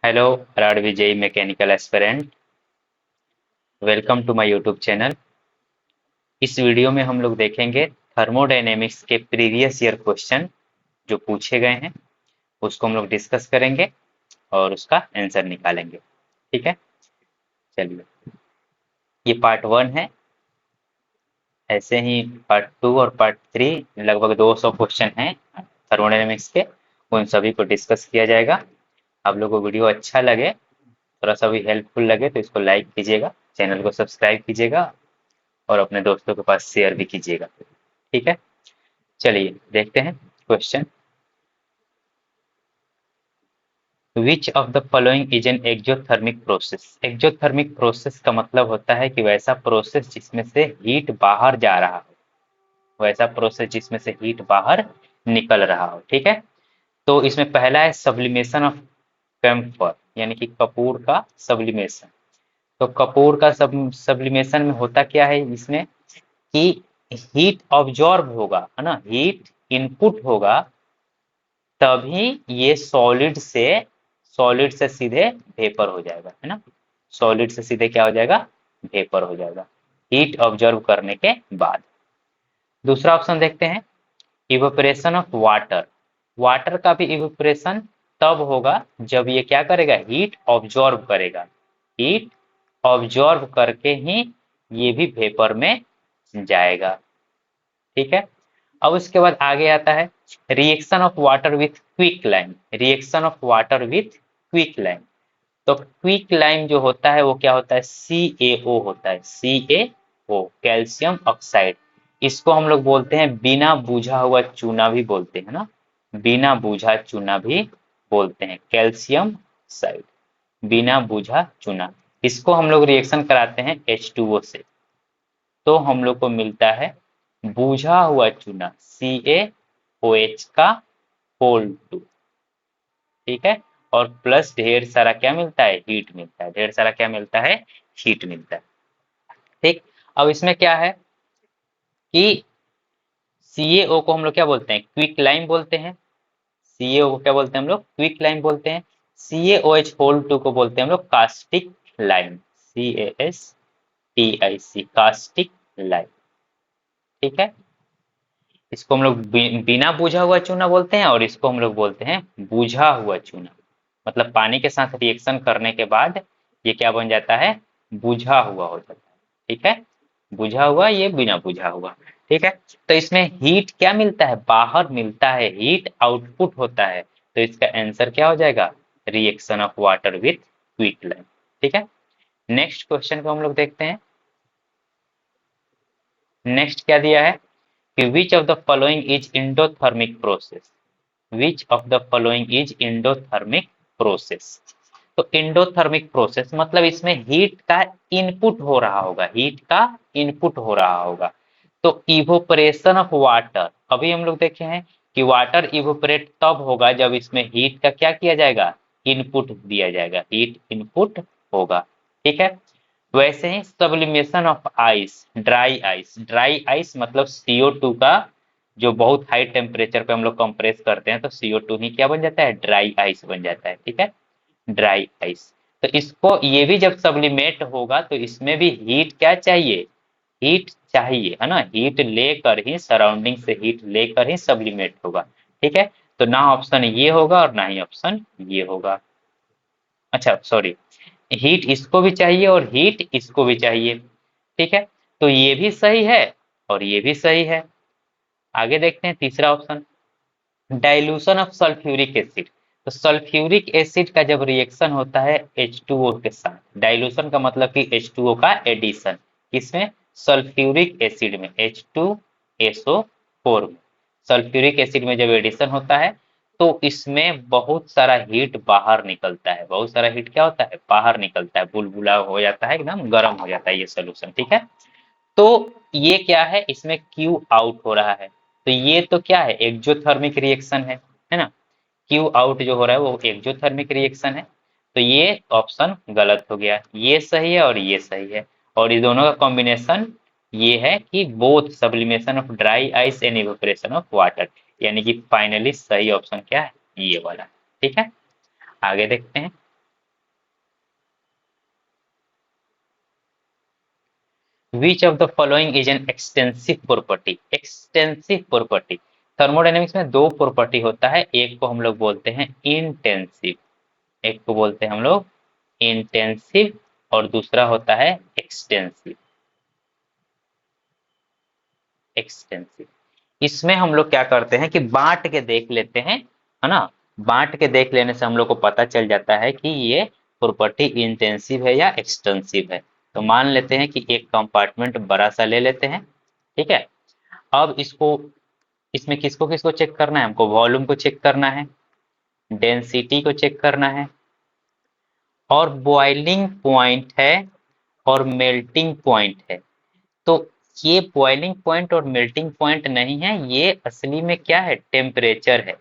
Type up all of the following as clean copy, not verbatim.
Hello राड Vijay mechanical aspirant. Welcome to my YouTube channel. इस video में हम लोग देखेंगे थर्मोडायनेमिक्स के प्रीवियस ईयर क्वेश्चन जो पूछे गए हैं, उसको हम लोग डिस्कस करेंगे और उसका आंसर निकालेंगे। ठीक है, चलिए। ये पार्ट 1 है। ऐसे ही पार्ट 2 और पार्ट 3 लगभग 200 क्वेश्चन हैं थर्मोडायनेमिक्स के, उन सभी को डिस्कस किया जाएगा। आप लोगों को वीडियो अच्छा लगे, थोड़ा सा भी हेल्पफुल लगे तो इसको लाइक कीजिएगा, चैनल को सब्सक्राइब कीजिएगा और अपने दोस्तों के पास शेयर भी कीजिएगा। ठीक है, चलिए देखते हैं question. Which of the following is an exothermic process. Exothermic process का मतलब होता है कि वैसा प्रोसेस जिसमें से हीट बाहर जा रहा हो, वैसा प्रोसेस जिसमें से हीट बाहर निकल रहा हो। ठीक है, तो इसमें पहला है सब्लिमेशन ऑफ कैम्फर, यानी कि कपूर का सब्लिमेशन। तो कपूर का सब्लिमेशन में होता क्या है इसमें कि हीट ऑब्जॉर्ब होगा, है ना, हीट इनपुट होगा, तभी ये सॉलिड से सीधे वेपर हो जाएगा, है ना। सॉलिड से सीधे क्या हो जाएगा, वेपर हो जाएगा हीट ऑब्जर्व करने के बाद। दूसरा ऑप्शन देखते हैं, इवेपोरेशन ऑफ वाटर। वाटर का भी इवेपोरेशन तब होगा जब ये क्या करेगा, हीट ऑब्जॉर्ब करेगा। हीट ऑब्जॉर्ब करके ही ये भी वेपर में जाएगा। ठीक है, अब उसके बाद आगे आता है reaction of water with quick lime. Reaction of water with quick lime, तो क्विक लाइम जो होता है वो क्या होता है, CaO होता है। CaO कैल्शियम ऑक्साइड, इसको हम लोग बोलते हैं बिना बुझा हुआ चूना भी बोलते हैं ना, बिना बुझा चूना भी बोलते हैं, कैल्शियम ऑक्साइड, बिना बुझा चूना। इसको हम लोग रिएक्शन कराते हैं H2O से, तो हम लोग को मिलता है बुझा हुआ चूना CaOH का होल 2। ठीक है, और प्लस ढेर सारा क्या मिलता है, हीट मिलता है, ढेर सारा क्या मिलता है, हीट मिलता है। ठीक, अब इसमें क्या है कि CaO को हम लोग क्या बोलते हैं, क्विक लाइम बोलते हैं। CaO को क्या बोलते हैं हम लोग, क्विक लाइम बोलते हैं। CaOH होल 2 को बोलते हैं हम लोग caustic lime, CaSTic, caustic lime. ठीक है, इसको हम लोग बिना बुझा हुआ चूना बोलते हैं और इसको हम लोग बोलते हैं बुझा हुआ चूना। मतलब पानी के साथ रिएक्शन करने के बाद ये क्या बन जाता है, बुझा हुआ हो जाता है। ठीक है, बुझा हुआ, ये बिना बुझा हुआ। ठीक है, तो इसमें हीट क्या मिलता है, बाहर मिलता है, हीट आउटपुट होता है। तो इसका आंसर क्या हो जाएगा, reaction of water with quick lime. ठीक है, नेक्स्ट क्वेश्चन को हम लोग देखते हैं। नेक्स्ट क्या दिया है कि which of the following is endothermic process. Which of the following is endothermic process. तो इंडोथर्मिक प्रोसेस मतलब इसमें हीट का इनपुट हो रहा होगा, हीट का इनपुट हो रहा होगा। तो इवोपरेशन ऑफ वाटर, अभी हम लोग देखे हैं कि वाटर इवोपरेट तब होगा जब इसमें हीट का क्या किया जाएगा, इनपुट दिया जाएगा, हीट इनपुट होगा। ठीक है, वैसे ही sublimation of ice, dry ice. Dry ice मतलब CO2 का जो बहुत हाई टेम्परेचर पे हम लोग कंप्रेस करते हैं, तो CO2 ही क्या बन जाता है, ड्राई आइस बन जाता है। ठीक है, ड्राई आइस। तो इसको ये भी जब सब्लिमेट होगा तो इसमें भी हीट क्या चाहिए, हीट चाहिए, है ना, हीट लेकर ही, सराउंडिंग से हीट लेकर ही सब्लिमेट होगा। ठीक है, तो ना ऑप्शन ये होगा और ना ही ऑप्शन ये होगा। अच्छा सॉरी, हीट इसको भी चाहिए और हीट इसको भी चाहिए। ठीक है, तो ये भी सही है और ये भी सही है। आगे देखते हैं तीसरा option, dilution of sulphuric acid. तो सल्फ्यूरिक एसिड का जब रिएक्शन होता है H2O के साथ, डाइल्यूशन का मतलब कि H2O का एडिशन, किसमें, सल्फ्यूरिक एसिड में, H2SO4 में। सल्फ्यूरिक एसिड में जब एडिशन होता है तो इसमें बहुत सारा हीट बाहर निकलता है, बहुत सारा हीट क्या होता है, बाहर निकलता है, बुलबुला हो जाता है, एकदम गर्म हो जाता है ये सोल्यूशन। ठीक है, तो ये क्या है, इसमें क्यू आउट हो रहा है, तो ये तो क्या है, एक्जोथर्मिक रिएक्शन है ना। क्यू आउट जो हो रहा है वो एक्जोथर्मिक रिएक्शन है। तो ये ऑप्शन गलत हो गया, ये सही है और ये सही है, और ये दोनों का कॉम्बिनेशन ये है कि both sublimation of dry ice and evaporation of water, यानी कि फाइनली सही ऑप्शन क्या है, ये वाला। ठीक है, आगे देखते हैं। Which of the following is an extensive property. Extensive property, thermodynamics में दो प्रॉपर्टी होता है, एक को हम लोग बोलते हैं इंटेंसिव, एक को बोलते हैं हम लोग इंटेंसिव, और दूसरा होता है एक्सटेंसिव। एक्सटेंसिव, इसमें हम लोग क्या करते हैं कि बांट के देख लेते हैं, है ना। बांट के देख लेने से हम लोग को पता चल जाता है कि ये प्रॉपर्टी इंटेंसिव है या एक्सटेंसिव है। तो मान लेते हैं कि एक कंपार्टमेंट बड़ा सा ले लेते हैं, ठीक है। अब इसको, इसमें किसको किसको चेक करना है, हमको वॉल्यूम को चेक करना है, डेंसिटी को चेक करना है, और बॉइलिंग पॉइंट है और मेल्टिंग पॉइंट है। तो ये बॉइलिंग पॉइंट और मेल्टिंग पॉइंट नहीं है, ये असली में क्या है, टेम्परेचर है।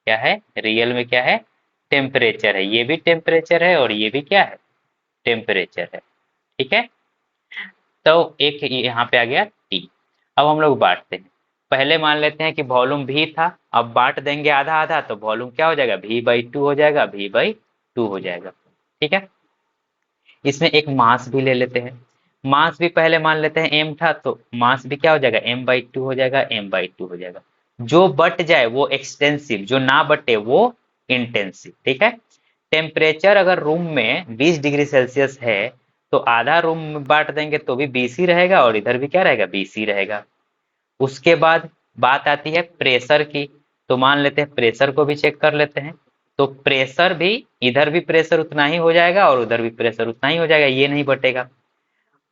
क्या है, रियल में क्या है, टेम्परेचर है। ये भी टेम्परेचर है और ये भी क्या है, टेम्परेचर है, ठीक है। तो एक यहाँ पे आ गया टी। अब हम लोग बांटते हैं, पहले मान लेते हैं कि वॉल्यूम भी था, अब बांट देंगे आधा आधा, तो वॉल्यूम क्या हो जाएगा, v/2 हो जाएगा, v/2 हो जाएगा, ठीक है। इसमें एक मास भी ले लेते हैं, मास भी पहले मान लेते हैं m था, तो मास भी क्या हो जाएगा, m/2 हो जाएगा, m/2 हो जाएगा। जो बट जाए वो एक्सटेंसिव, जो ना बटे वो इंटेंसिव, ठीक है। टेम्परेचर अगर रूम में 20 डिग्री सेल्सियस है, तो आधा रूम में बांट देंगे तो भी 20 ही रहेगा, और इधर भी क्या रहेगा, 20 ही रहेगा। उसके बाद बात आती है प्रेशर की, तो मान लेते हैं प्रेशर को भी चेक कर लेते हैं। तो प्रेशर भी, इधर भी प्रेशर उतना ही हो जाएगा और उधर भी प्रेशर उतना ही हो जाएगा, ये नहीं बटेगा।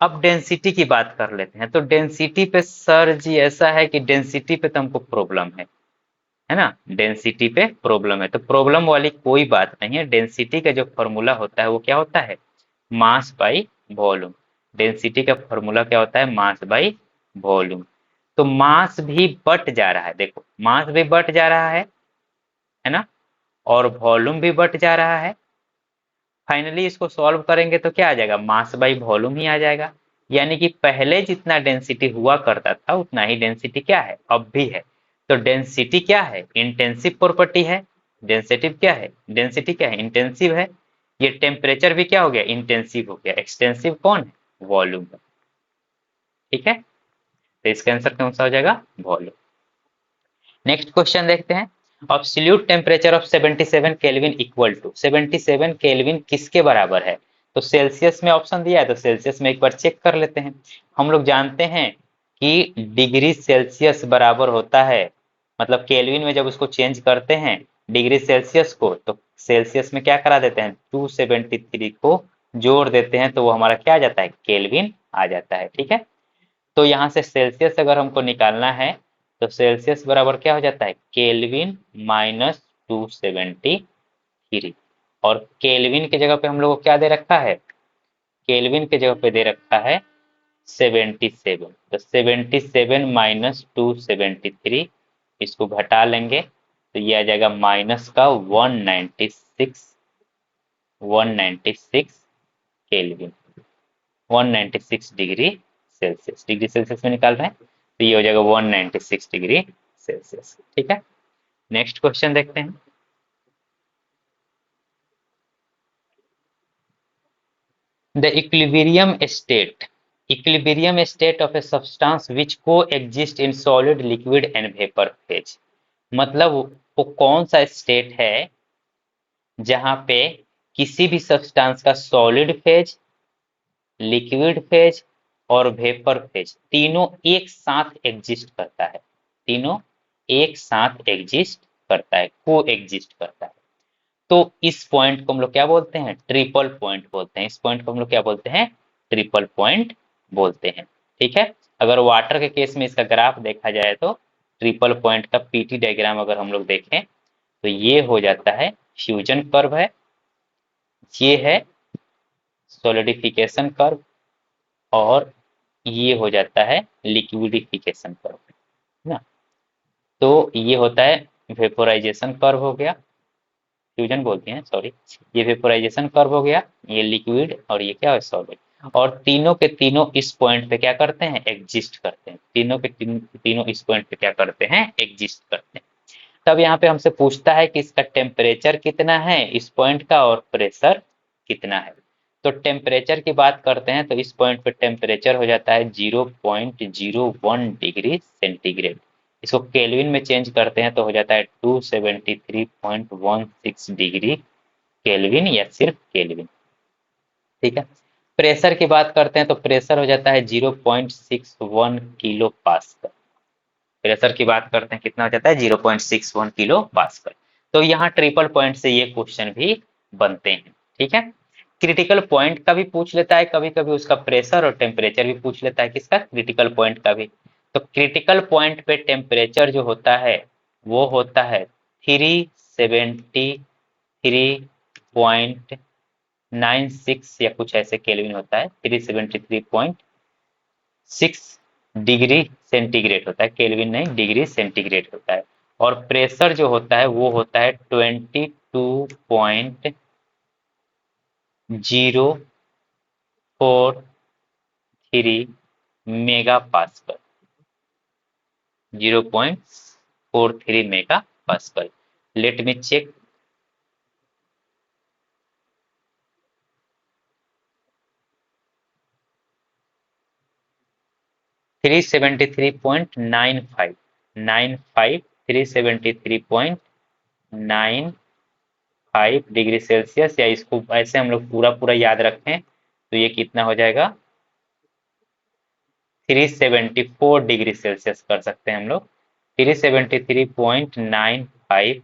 अब डेंसिटी की बात कर लेते हैं, तो डेंसिटी पे सर जी ऐसा है कि डेंसिटी पे तो हमको प्रॉब्लम है ना, डेंसिटी पे प्रॉब्लम है। तो प्रॉब्लम वाली कोई बात नहीं है, डेंसिटी का जो फॉर्मूला होता है वो क्या होता है, मास बाई वॉल्यूम। डेंसिटी का फॉर्मूला क्या होता है, मास बाई वॉल्यूम। तो मास भी बट जा रहा है, देखो मास भी बट जा रहा है ना, और वॉल्यूम भी बट जा रहा है। फाइनली इसको सॉल्व करेंगे तो क्या आ जाएगा, मास बाई वॉल्यूम ही आ जाएगा। यानी कि पहले जितना डेंसिटी हुआ करता था उतना ही डेंसिटी क्या है, अब भी है। तो डेंसिटी क्या है, इंटेंसिव प्रॉपर्टी है। डेंसिटी क्या है, डेंसिटी क्या है, इंटेंसिव है। ये टेम्परेचर भी क्या हो गया, इंटेंसिव हो गया। एक्सटेंसिव कौन है, वॉल्यूम है, ठीक है। तो इसका आंसर कौन सा हो जाएगा, वॉल्यूम। नेक्स्ट क्वेश्चन देखते हैं। Absolute temperature of 77 kelvin equal to, 77 kelvin किसके बराबर है। तो सेल्सियस में ऑप्शन दिया है, तो सेल्सियस में एक बार चेक कर लेते हैं। हम लोग जानते हैं कि डिग्री सेल्सियस बराबर होता है, मतलब केल्विन में जब उसको चेंज करते हैं डिग्री सेल्सियस को, तो सेल्सियस में क्या करा देते हैं, 273 को जोड़ देते हैं, तो वो हमारा क्या आ जाता है, केल्विन आ जाता है, ठीक है। तो यहाँ से सेल्सियस अगर हमको निकालना है, तो सेल्सियस बराबर क्या हो जाता है, केल्विन माइनस 273। और केल्विन की जगह पे हम लोग को क्या दे रखा है, केल्विन की जगह पे दे रखा है 77। तो 77 माइनस 273, इसको घटा लेंगे तो ये आ जाएगा माइनस का 196, 196 kelvin, 196 degree Celsius. Degree Celsius में निकाल रहे हैं तो ये हो जाएगा 196 डिग्री सेल्सियस, ठीक है। नेक्स्ट क्वेश्चन देखते हैं। The equilibrium state of a substance which coexist in solid liquid and vapour phase. मतलब वो कौन सा स्टेट है जहां पे किसी भी सब्सटेंस का सॉलिड फेज, लिक्विड फेज और वेपर फेज तीनों एक साथ एग्जिस्ट करता है, तीनों एक साथ एग्जिस्ट करता है, को एग्जिस्ट करता है। तो इस पॉइंट को हम लोग क्या बोलते हैं, ट्रिपल पॉइंट बोलते हैं। इस पॉइंट को हम लोग क्या बोलते हैं, ट्रिपल पॉइंट बोलते हैं, ठीक है। अगर वाटर के केस में इसका ग्राफ देखा जाए तो ट्रिपल पॉइंट का पीटी डायग्राम अगर हम लोग देखें तो ये हो जाता है फ्यूजन कर्व है, ये है सॉलिडिफिकेशन कर्व, और ये हो जाता है लिक्विडिफिकेशन कर्व, है ना। तो ये होता है वेपोराइजेशन कर्व हो गया, फ्यूजन बोलते हैं सॉरी, ये वेपोराइजेशन कर्व हो गया, ये लिक्विड, और ये क्या है, सॉलिड। और तीनों के तीनों इस पॉइंट पे क्या करते हैं, एग्जिस्ट करते हैं। तीनों के तीनों इस पॉइंट पे क्या करते हैं, एग्जिस्ट करते हैं। तब यहाँ पे हमसे पूछता है कि इसका टेम्परेचर कितना है इस पॉइंट का, और प्रेशर कितना है। तो टेम्परेचर की बात करते हैं तो इस पॉइंट पे टेम्परेचर हो जाता है 0.01 डिग्री सेंटीग्रेड। इसको केल्विन में चेंज करते हैं तो हो जाता है 273.16 डिग्री केल्विन या सिर्फ केल्विन। ठीक है। प्रेशर की बात करते हैं तो प्रेशर हो जाता है 0.61 किलो पास्कल। प्रेशर की बात करते हैं कितना हो जाता है 0.61 किलो पास्कल। तो यहाँ ट्रिपल पॉइंट से ये क्वेश्चन भी बनते हैं। ठीक है। क्रिटिकल पॉइंट का भी पूछ लेता है कभी कभी, उसका प्रेशर और टेम्परेचर भी पूछ लेता है, किसका, क्रिटिकल पॉइंट का भी। तो क्रिटिकल पॉइंट पे टेम्परेचर जो होता है वो होता है 373.96 या कुछ ऐसे केल्विन होता है, 373.6 डिग्री सेंटीग्रेड होता है, केल्विन नहीं डिग्री सेंटीग्रेड होता है। और प्रेशर जो होता है वो होता है 22.043 mega pascal, 0.43 mega pascal. Let me check. 373.95 95 373.95 degree Celsius, या इसको ऐसे हम लोग पूरा पूरा याद रखें तो ये कितना हो जाएगा 374 डिग्री सेल्सियस कर सकते हैं हम लोग, 373.95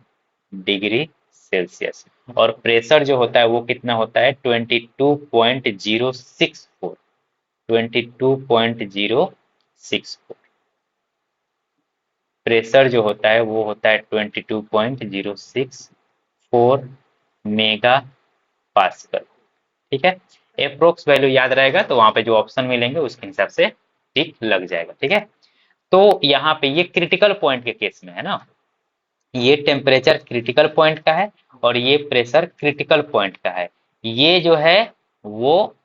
डिग्री सेल्सियस। और प्रेशर जो होता है वो कितना होता है 22.064, 22.064। प्रेशर जो होता है वो होता है 22.064 मेगा पास्कल। ठीक है। अप्रोक्स वैल्यू याद रहेगा तो वहां पे जो ऑप्शन मिलेंगे उसके हिसाब से टिक लग जाएगा। ठीक है। तो यहाँ पे ये क्रिटिकल पॉइंट के केस में है ना, ये टेम्परेचर क्रिटिकल पॉइंट का है और ये प्रेशर क्रिटिकल पॉइंट का है। ये जो है वो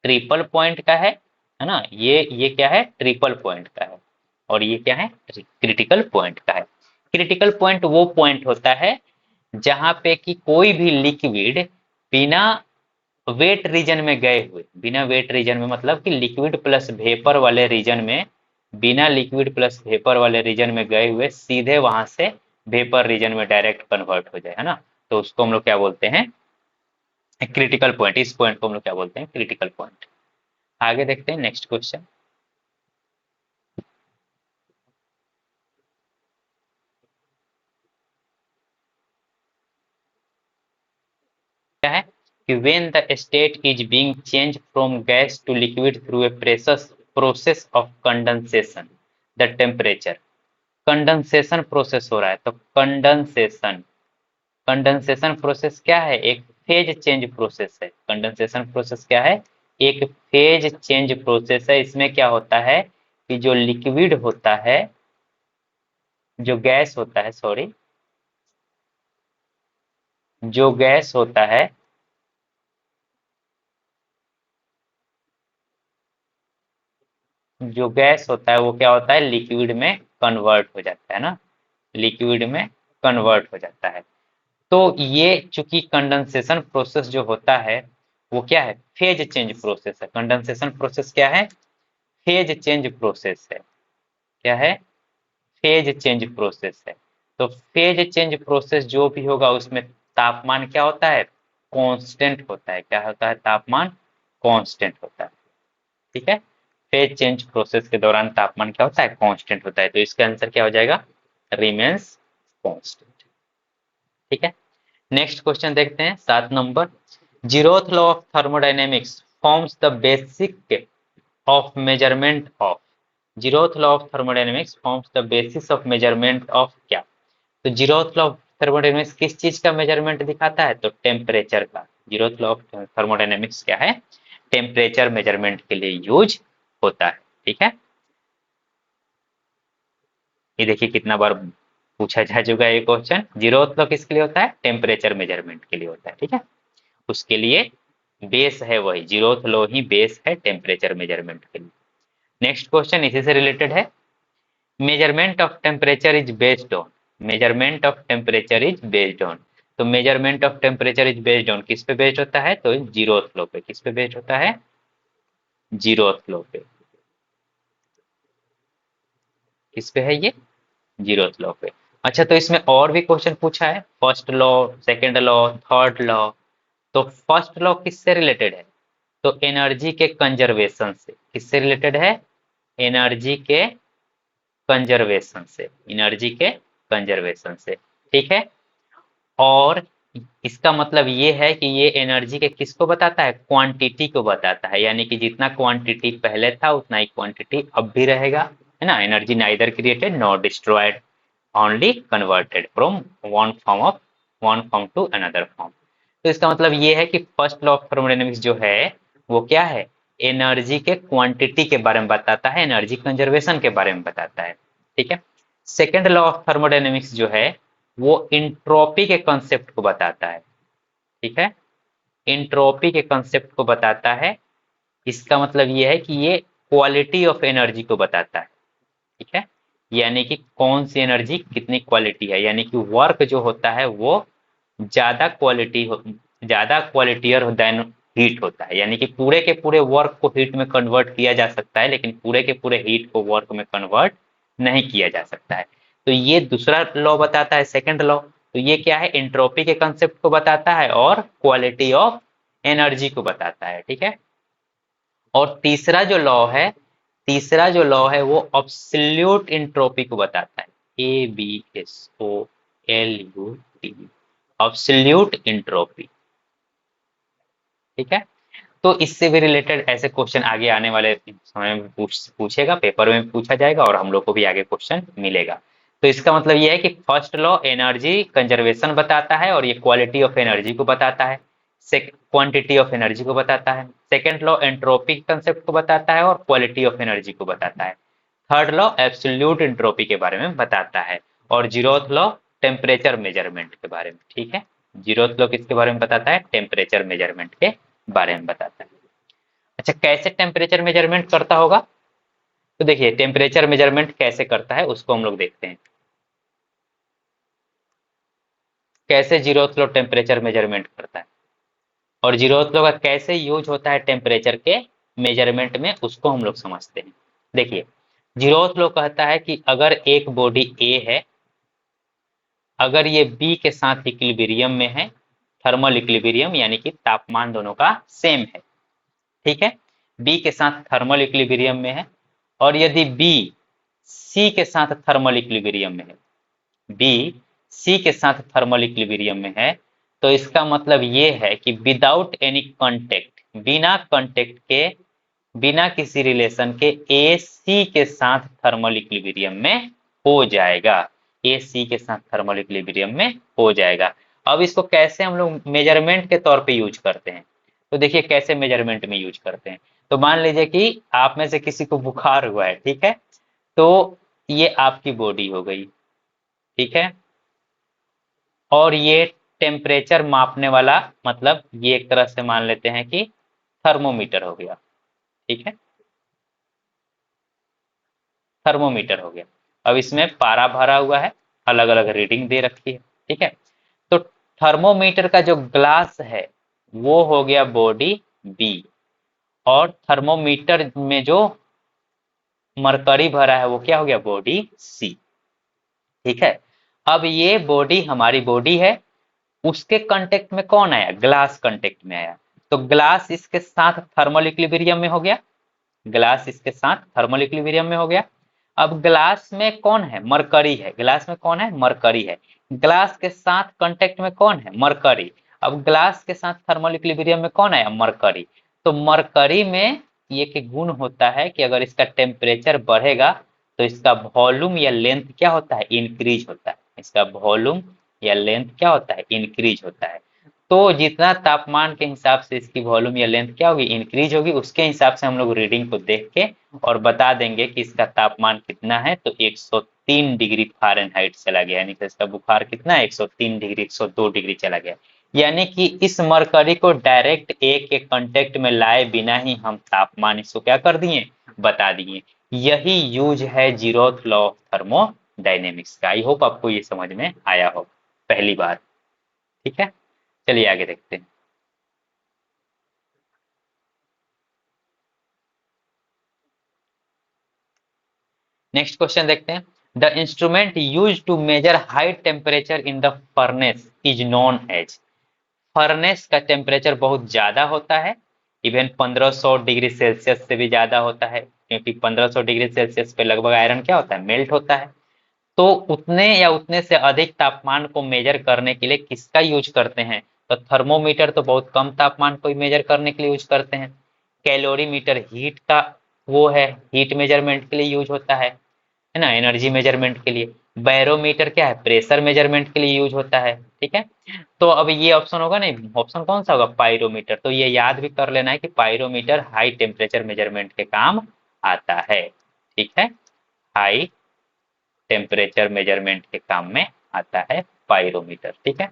ट्रिपल पॉइंट का है ना, ये क्या है ट्रिपल पॉइंट का है, और ये क्या है क्रिटिकल पॉइंट का है। क्रिटिकल पॉइंट वो पॉइंट होता है जहां पे कि कोई भी लिक्विड बिना वेट रीजन में गए हुए, बिना वेट रीजन में मतलब कि लिक्विड प्लस वेपर वाले रीजन में, बिना लिक्विड प्लस वेपर वाले रीजन में गए हुए सीधे वहां से वेपर रीजन में डायरेक्ट कन्वर्ट हो जाए, है ना, तो उसको हम लोग क्या बोलते हैं क्रिटिकल पॉइंट। इस पॉइंट को हम लोग क्या बोलते हैं क्रिटिकल पॉइंट। आगे देखते हैं नेक्स्ट क्वेश्चन। क्या है कि when the state is being changed from gas to liquid through a process of condensation, the temperature, condensation process हो रहा है तो कंडेंसेशन, कंडेंसेशन प्रोसेस क्या है, एक फेज चेंज प्रोसेस है। कंडेंसेशन प्रोसेस क्या है, एक फेज चेंज प्रोसेस है। इसमें क्या होता है कि जो लिक्विड होता है, जो गैस होता है, सॉरी, जो गैस होता है, जो गैस होता है वो क्या होता है लिक्विड में कन्वर्ट हो जाता है ना, लिक्विड में कन्वर्ट हो जाता है। तो ये चूंकि कंडेंसेशन प्रोसेस जो होता है वो क्या है फेज चेंज प्रोसेस है। कंडेंसेशन प्रोसेस क्या है, फेज चेंज प्रोसेस है। क्या है, फेज चेंज प्रोसेस है। तो फेज चेंज प्रोसेस जो भी होगा उसमें तापमान क्या होता है कांस्टेंट होता है। क्या होता है, तापमान कांस्टेंट होता है। ठीक है। फेज चेंज प्रोसेस के दौरान तापमान क्या होता है कांस्टेंट होता है, तो इसका आंसर क्या हो जाएगा रिमेन्स कांस्टेंट। ठीक है। नेक्स्ट क्वेश्चन देखते हैं 7 number. Zeroth law of thermodynamics forms the basic of measurement of, zeroth law of thermodynamics forms the basis of measurement of क्या, तो जीरोथ लॉ ऑफ थर्मोडायनेमिक्स किस चीज का मेजरमेंट दिखाता है, तो टेम्परेचर का। जीरोथ लॉ ऑफ थर्मोडायनेमिक्स क्या है, टेम्परेचर मेजरमेंट के लिए यूज होता है। ठीक है। ये देखिए कितना बार पूछा जा चुका है ये क्वेश्चन। जीरोथ लॉ किसके लिए होता है, टेम्परेचर मेजरमेंट के लिए होता है। ठीक है। उसके लिए बेस है वही, जीरोथ लॉ ही बेस है टेम्परेचर मेजरमेंट के लिए। नेक्स्ट क्वेश्चन इसी से रिलेटेड है। Measurement of temperature is based on, measurement of temperature is based on, तो measurement of temperature is based on किस पे बेस्ड होता है, तो जीरोथ लॉ पे। किस पे बेस्ड होता है, जीरोथ लॉ पे। किस पे है ये, जीरोथ लॉ पे। अच्छा, तो इसमें और भी क्वेश्चन पूछा है, first law, second law, third law. तो फर्स्ट लॉ किससे रिलेटेड है, तो एनर्जी के कंजर्वेशन से। किससे रिलेटेड है, एनर्जी के कंजर्वेशन से, एनर्जी के कंजर्वेशन से। ठीक है। और इसका मतलब ये है कि ये एनर्जी के किसको बताता है, क्वांटिटी को बताता है, यानी कि जितना क्वांटिटी पहले था उतना ही क्वांटिटी अब भी रहेगा, है ना। Energy neither created nor destroyed, only converted from one form to another form. तो इसका मतलब ये है कि फर्स्ट लॉ ऑफ थर्मोडायनेमिक्स जो है वो क्या है, एनर्जी के क्वांटिटी के बारे में बताता है, एनर्जी कंजर्वेशन के बारे में बताता है। ठीक है। सेकेंड लॉ ऑफ थर्मोडायनेमिक्स जो है वो इंट्रोपी के कॉन्सेप्ट को बताता है। ठीक है, इंट्रोपी के कॉन्सेप्ट को बताता है। इसका मतलब ये है कि ये क्वालिटी ऑफ एनर्जी को बताता है। ठीक है, यानी कि कौन सी एनर्जी कितनी क्वालिटी है, यानी कि वर्क जो होता है वो ज्यादा क्वालिटी ज्यादा क्वालिटियर देन हीट होता है, यानी कि पूरे के पूरे वर्क को हीट में कन्वर्ट किया जा सकता है लेकिन पूरे के पूरे हीट को वर्क में कन्वर्ट नहीं किया जा सकता है। तो ये दूसरा लॉ बताता है, सेकंड लॉ। तो ये क्या है, एंट्रोपी के कंसेप्ट को बताता है और क्वालिटी ऑफ एनर्जी को बताता है। ठीक है। और तीसरा जो लॉ है वो अब्सोल्यूट एंट्रोपी को बताता है, ABSOLUT, अब्सोल्यूट एंट्रोपी। ठीक है। तो इससे भी रिलेटेड ऐसे क्वेश्चन आगे आने वाले समय में पूछेगा, पेपर में पूछा जाएगा और हम लोग को भी आगे क्वेश्चन मिलेगा। तो इसका मतलब ये है कि फर्स्ट लॉ एनर्जी कंजर्वेशन बताता है और ये क्वालिटी ऑफ एनर्जी को बताता है, क्वांटिटी ऑफ एनर्जी को बताता है। सेकेंड लॉ एंट्रोपी कंसेप्ट को बताता है और क्वालिटी ऑफ एनर्जी को बताता है। थर्ड लॉ एब्सोल्यूट एंट्रोपी के बारे में बताता है। और जीरोथ लॉ टेम्परेचर मेजरमेंट के बारे में। ठीक है, जीरोथ लॉ किसके बारे में बताता है, टेम्परेचर मेजरमेंट के बारे में बताता है। अच्छा, कैसे टेम्परेचर मेजरमेंट करता होगा, तो देखिए टेम्परेचर मेजरमेंट कैसे करता है उसको हम लोग देखते हैं। कैसे जीरोथ लॉ टेम्परेचर मेजरमेंट करता है और जीरोथ लॉ का कैसे यूज होता है टेम्परेचर के मेजरमेंट में, उसको हम लोग समझते हैं। देखिए, जीरोथ लॉ कहता है कि अगर एक बॉडी ए है, अगर ये बी के साथ इक्विलिब्रियम में है, थर्मल इक्विलिब्रियम यानी कि तापमान दोनों का सेम है। ठीक है, बी के साथ थर्मल इक्विलिब्रियम में है। और यदि बी सी के साथ थर्मल इक्विलिब्रियम में है, बी सी के साथ थर्मल इक्विलिब्रियम में है, तो इसका मतलब ये है कि विदाउट एनी कांटेक्ट, बिना कांटेक्ट के, बिना किसी रिलेशन के ए सी के साथ थर्मल इक्विलिब्रियम में हो जाएगा, ए सी के साथ थर्मल इक्विलिब्रियम में हो जाएगा। अब इसको कैसे हम लोग मेजरमेंट के तौर पे यूज करते हैं, तो देखिए कैसे मेजरमेंट में यूज करते हैं। तो मान लीजिए कि आप में से किसी को बुखार हुआ है, ठीक है, तो ये आपकी बॉडी हो गई। ठीक है, और ये टेम्परेचर मापने वाला, मतलब ये एक तरह से मान लेते हैं कि थर्मोमीटर हो गया। ठीक है, थर्मोमीटर हो गया। अब इसमें पारा भरा हुआ है, अलग अलग रीडिंग दे रखी है। ठीक है, तो थर्मोमीटर का जो ग्लास है वो हो गया बॉडी बी, और थर्मोमीटर में जो मरकरी भरा है वो क्या हो गया, बॉडी सी। ठीक है, अब ये बॉडी हमारी बॉडी है, उसके कांटेक्ट में कौन आया, ग्लास कांटेक्ट में आया, तो ग्लास इसके साथ थर्मल इक्विलिब्रियम में हो गया, ग्लास इसके साथ थर्मल इक्विलिब्रियम में हो गया। अब ग्लास में कौन है, मरकरी है, ग्लास में कौन है, मरकरी है। ग्लास के साथ कांटेक्ट में कौन है, मरकरी। अब ग्लास के साथ थर्मल इक्विलिब्रियम में कौन आया, मरकरी। तो मरकरी में ये के गुण होता है कि अगर इसका टेम्परेचर बढ़ेगा तो इसका वॉल्यूम या लेंथ क्या होता है, इंक्रीज होता है। इसका वॉल्यूम या लेंथ क्या होता है, इंक्रीज होता है। तो जितना तापमान के हिसाब से इसकी वॉल्यूम या लेंथ क्या होगी, इंक्रीज होगी, उसके हिसाब से हम लोग रीडिंग को देख के और बता देंगे कि इसका तापमान कितना है। तो 103 डिग्री फ़ारेनहाइट चला गया, यानी कि इसका बुखार कितना है, 103 डिग्री, 102 डिग्री चला गया। यानी कि इस मरकरी को डायरेक्ट ए के कांटेक्ट में लाए बिना ही हम तापमान इसको क्या कर दिए, बता दिए। यही यूज है जीरोथ लॉ ऑफ थर्मोडायनेमिक्स का। आई होप आपको ये समझ में आया हो पहली बार। ठीक है, चलिए आगे देखते हैं। नेक्स्ट क्वेश्चन देखते हैं। The instrument use to measure high temperature in the furnace is known as. Furnace का टेम्परेचर बहुत ज्यादा होता है, इवन 1500 डिग्री सेल्सियस से भी ज्यादा होता है, क्योंकि 1500 डिग्री सेल्सियस पे लगभग आयरन क्या होता है, मेल्ट होता है। तो उतने या उतने से अधिक तापमान को मेजर करने के लिए किसका यूज करते हैं? तो थर्मोमीटर तो बहुत कम तापमान को मेजर करने के लिए यूज करते हैं। कैलोरीमीटर हीट का वो है, हीट मेजरमेंट के लिए यूज होता है ना, एनर्जी मेजरमेंट के लिए। बैरोमीटर क्या है, प्रेशर मेजरमेंट के लिए यूज होता है। ठीक है, तो अब ये ऑप्शन होगा नहीं, ऑप्शन कौन सा होगा, पायरोमीटर। तो ये याद भी कर लेना है कि पायरोमीटर हाई टेम्परेचर मेजरमेंट के काम आता है। ठीक है, हाई टेम्परेचर मेजरमेंट के काम में आता है पायरोमीटर। ठीक है,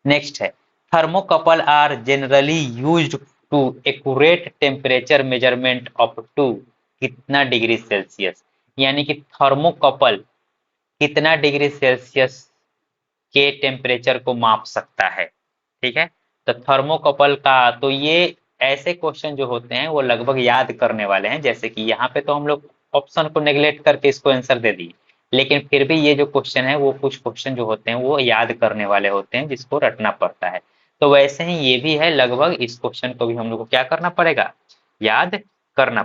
नेक्स्ट है, thermocouple are generally used to accurate temperature measurement up to कितना डिग्री सेल्सियस। यानी कि थर्मोकपल कितना डिग्री सेल्सियस के टेम्परेचर को माप सकता है। ठीक है, तो थर्मोकपल का तो ये ऐसे क्वेश्चन जो होते हैं वो लगभग याद करने वाले हैं। जैसे कि यहाँ पे तो हम लोग ऑप्शन को नेग्लेक्ट करके इसको आंसर दे दिए, लेकिन फिर भी ये जो क्वेश्चन है वो कुछ क्वेश्चन जो होते हैं वो याद करने वाले होते हैं, जिसको रटना पड़ता है। तो वैसे ही ये भी है, लगभग इस क्वेश्चन को भी हम लोग को क्या करना पड़ेगा, याद करना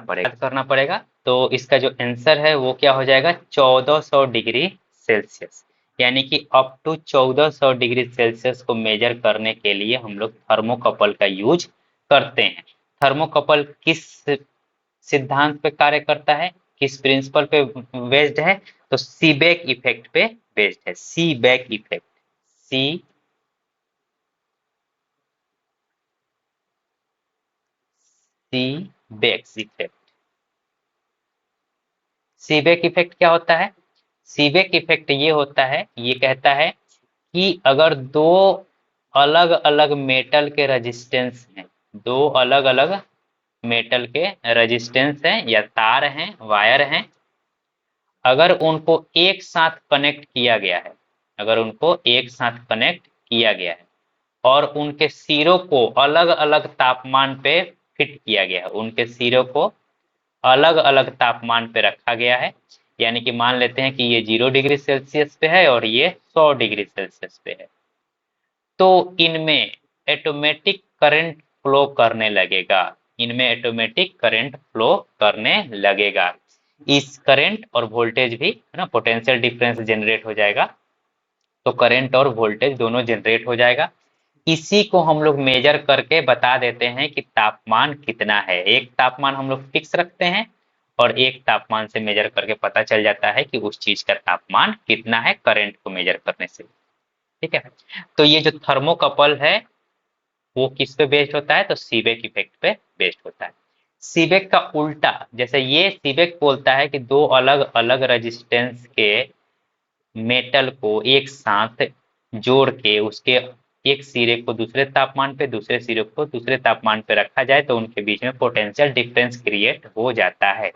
पड़ेगा। तो इसका जो आंसर है वो क्या हो जाएगा, 1400 डिग्री सेल्सियस। यानी कि अप टू 1400 डिग्री सेल्सियस को मेजर करने के लिए हम लोग थर्मोकपल का यूज करते हैं। थर्मोकपल किस सिद्धांत पे कार्य करता है, किस प्रिंसिपल पे बेस्ड है? तो सीबेक इफेक्ट पे बेस्ड है। सीबेक इफेक्ट, सी सीबेक इफेक्ट। सीबेक इफेक्ट क्या होता है? सीबेक इफेक्ट ये होता है, ये कहता है कि अगर दो अलग अलग मेटल के रेजिस्टेंस हैं, दो अलग अलग मेटल के रेजिस्टेंस हैं या तार हैं, वायर हैं, अगर उनको एक साथ कनेक्ट किया गया है, अगर उनको एक साथ कनेक्ट किया गया है और उनके सिरों को अलग अलग तापमान पे फिट किया गया है, उनके सिरों को अलग अलग तापमान पे रखा गया है। यानी कि मान लेते हैं कि ये 0 डिग्री सेल्सियस पे है और ये 100 डिग्री सेल्सियस पे है, तो इनमें ऑटोमेटिक करंट फ्लो करने लगेगा, इनमें ऑटोमेटिक करंट फ्लो करने लगेगा। इस करंट और वोल्टेज भी है ना, पोटेंशियल डिफरेंस जनरेट हो जाएगा, तो करंट और वोल्टेज दोनों जनरेट हो जाएगा। इसी को हम लोग मेजर करके बता देते हैं कि तापमान कितना है। एक तापमान हम लोग फिक्स रखते हैं और एक तापमान से मेजर करके पता चल जाता है कि उस चीज का तापमान कितना है, करंट को मेजर करने से। ठीक है, तो ये जो थर्मोकपल है वो किस पे बेस्ड होता है, तो सीबेक इफेक्ट पे बेस्ड होता है। सीबेक का उल्टा, जैसे ये सीबेक बोलता है कि दो अलग अलग रेजिस्टेंस के मेटल को एक साथ जोड़ के उसके एक सिरे को दूसरे तापमान पे, दूसरे सिरे को दूसरे तापमान पे रखा जाए तो उनके बीच में पोटेंशियल डिफरेंस क्रिएट हो जाता है।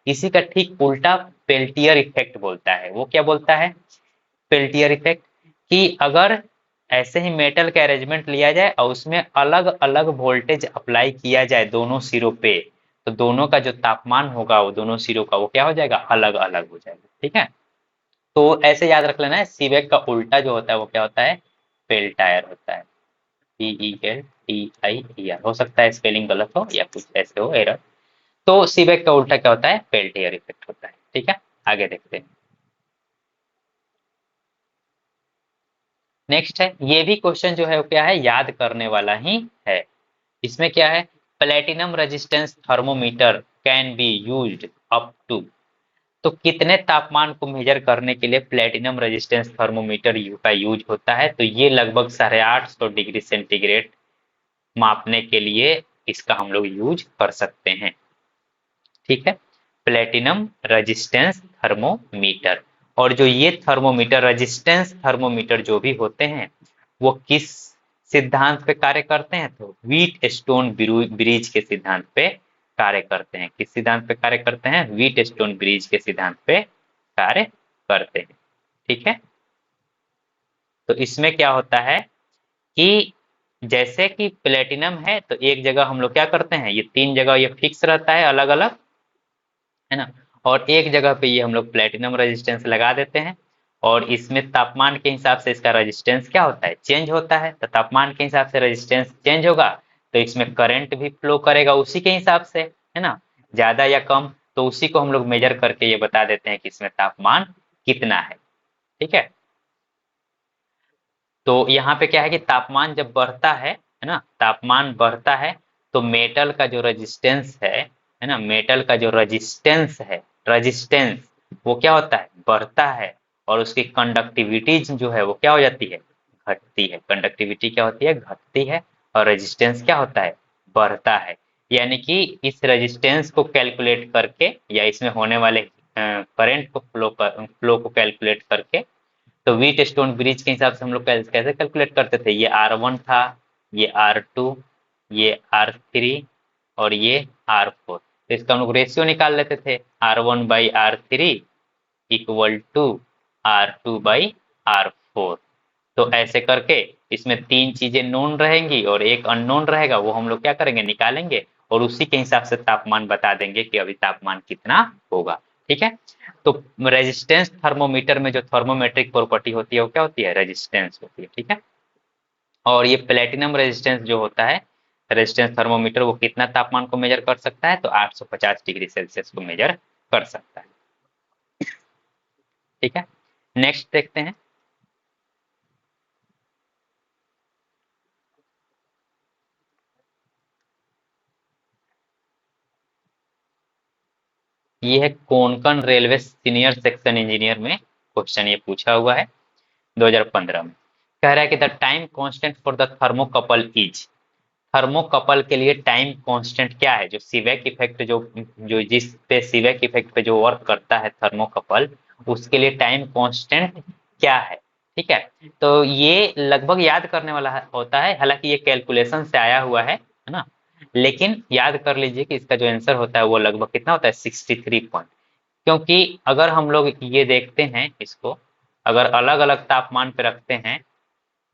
इसी का ठीक उल्टा पेल्टियर इफेक्ट बोलता है। वो क्या बोलता है, पेल्टियर इफेक्ट, कि अगर ऐसे ही मेटल का अरेंजमेंट लिया जाए और उसमें अलग अलग वोल्टेज अप्लाई किया जाए दोनों सिरों पे, तो दोनों का जो तापमान होगा वो दोनों सिरों का वो क्या हो जाएगा, अलग अलग हो जाएगा। ठीक है, तो ऐसे याद रख लेना है, सीबेक का उल्टा जो होता है वो क्या होता है, पेल्टायर होता है। PELTIER, हो सकता है स्पेलिंग गलत हो या कुछ ऐसे हो एरर। तो सीबेक का उल्टा क्या होता है, पेल्टियर इफेक्ट होता है। ठीक है, आगे देखते हैं। नेक्स्ट है, ये भी क्वेश्चन जो है वो क्या है, याद करने वाला ही है। इसमें क्या है, platinum resistance thermometer can be used up to. तो कितने तापमान को मेजर करने के लिए प्लेटिनम रेजिस्टेंस थर्मोमीटर का यूज होता है? तो ये लगभग 850 डिग्री सेंटीग्रेड मापने के लिए इसका हम लोग यूज कर सकते हैं। ठीक है, प्लेटिनम रेजिस्टेंस थर्मोमीटर। और जो ये थर्मोमीटर, रेजिस्टेंस थर्मोमीटर जो भी होते हैं वो किस सिद्धांत पे कार्य करते हैं, तो व्हीट स्टोन ब्रिज के सिद्धांत पे कार्य करते हैं। किस सिद्धांत पे कार्य करते हैं, व्हीट स्टोन ब्रिज के सिद्धांत पे कार्य करते हैं। ठीक है, तो इसमें क्या होता है, कि जैसे कि प्लेटिनम है तो एक जगह हम लोग क्या करते हैं, ये 3 जगह ये फिक्स रहता है अलग अलग, है ना, और एक जगह पे ये हम लोग प्लेटिनम रेजिस्टेंस लगा देते हैं, और इसमें तापमान के हिसाब से इसका रेजिस्टेंस क्या होता है, चेंज होता है। तो तापमान के हिसाब से रेजिस्टेंस चेंज होगा तो इसमें करंट भी फ्लो करेगा उसी के हिसाब से, है ना, ज्यादा या कम, तो उसी को हम लोग मेजर करके ये बता देते हैं कि इसमें तापमान कितना है। ठीक है, तो यहाँ पे क्या है कि तापमान जब बढ़ता है ना, तापमान बढ़ता है तो मेटल का जो रेजिस्टेंस है ना, मेटल का जो रेजिस्टेंस वो क्या होता है, बढ़ता है, और उसकी कंडक्टिविटी जो है वो क्या हो जाती है, घटती है। कंडक्टिविटी क्या होती है, घटती है, और रेजिस्टेंस क्या होता है, बढ़ता है। यानी कि इस रेजिस्टेंस को कैलकुलेट करके या इसमें होने वाले करंट को फ्लो को कैलकुलेट करके, तो व्हीट स्टोन ब्रिज के हिसाब से हम लोग कैसे कैलकुलेट करते थे, ये R1 था, ये R2, ये R3, और ये R4, तो इसका हम लोग रेशियो निकाल लेते थे, R1/R3 इक्वल टू R2/R4। तो ऐसे करके इसमें 3 चीजें नोन रहेंगी और एक अननोन रहेगा, वो हम लोग क्या करेंगे, निकालेंगे, और उसी के हिसाब से तापमान बता देंगे कि अभी तापमान कितना होगा। ठीक है, तो रेजिस्टेंस थर्मोमीटर में जो थर्मोमेट्रिक प्रॉपर्टी होती है वो क्या होती है, रेजिस्टेंस होती है। ठीक है, और ये प्लेटिनम रेजिस्टेंस जो होता है, रेजिस्टेंस थर्मोमीटर, वो कितना तापमान को मेजर कर सकता है, तो 850 डिग्री सेल्सियस को मेजर कर सकता है। ठीक है, नेक्स्ट देखते हैं। ये है Konkan railway senior section engineer में क्वेश्चन ये पूछा हुआ है 2015 में। कह रहा है कि the time constant for the thermocouple is, thermocouple के लिए टाइम कांस्टेंट क्या है, जो सीवेक इफेक्ट जो जो जिस पे सीवेक इफेक्ट पे जो वर्क करता है थर्मोकपल, उसके लिए टाइम कांस्टेंट क्या है। ठीक है, तो ये लगभग याद करने वाला होता है, हालांकि ये कैलकुलेशन से आया हुआ है ना, लेकिन याद कर लीजिए कि इसका जो आंसर होता है वो लगभग कितना होता है, 63 पॉइंट। क्योंकि अगर हम लोग ये देखते हैं इसको, अगर अलग अलग तापमान पे रखते हैं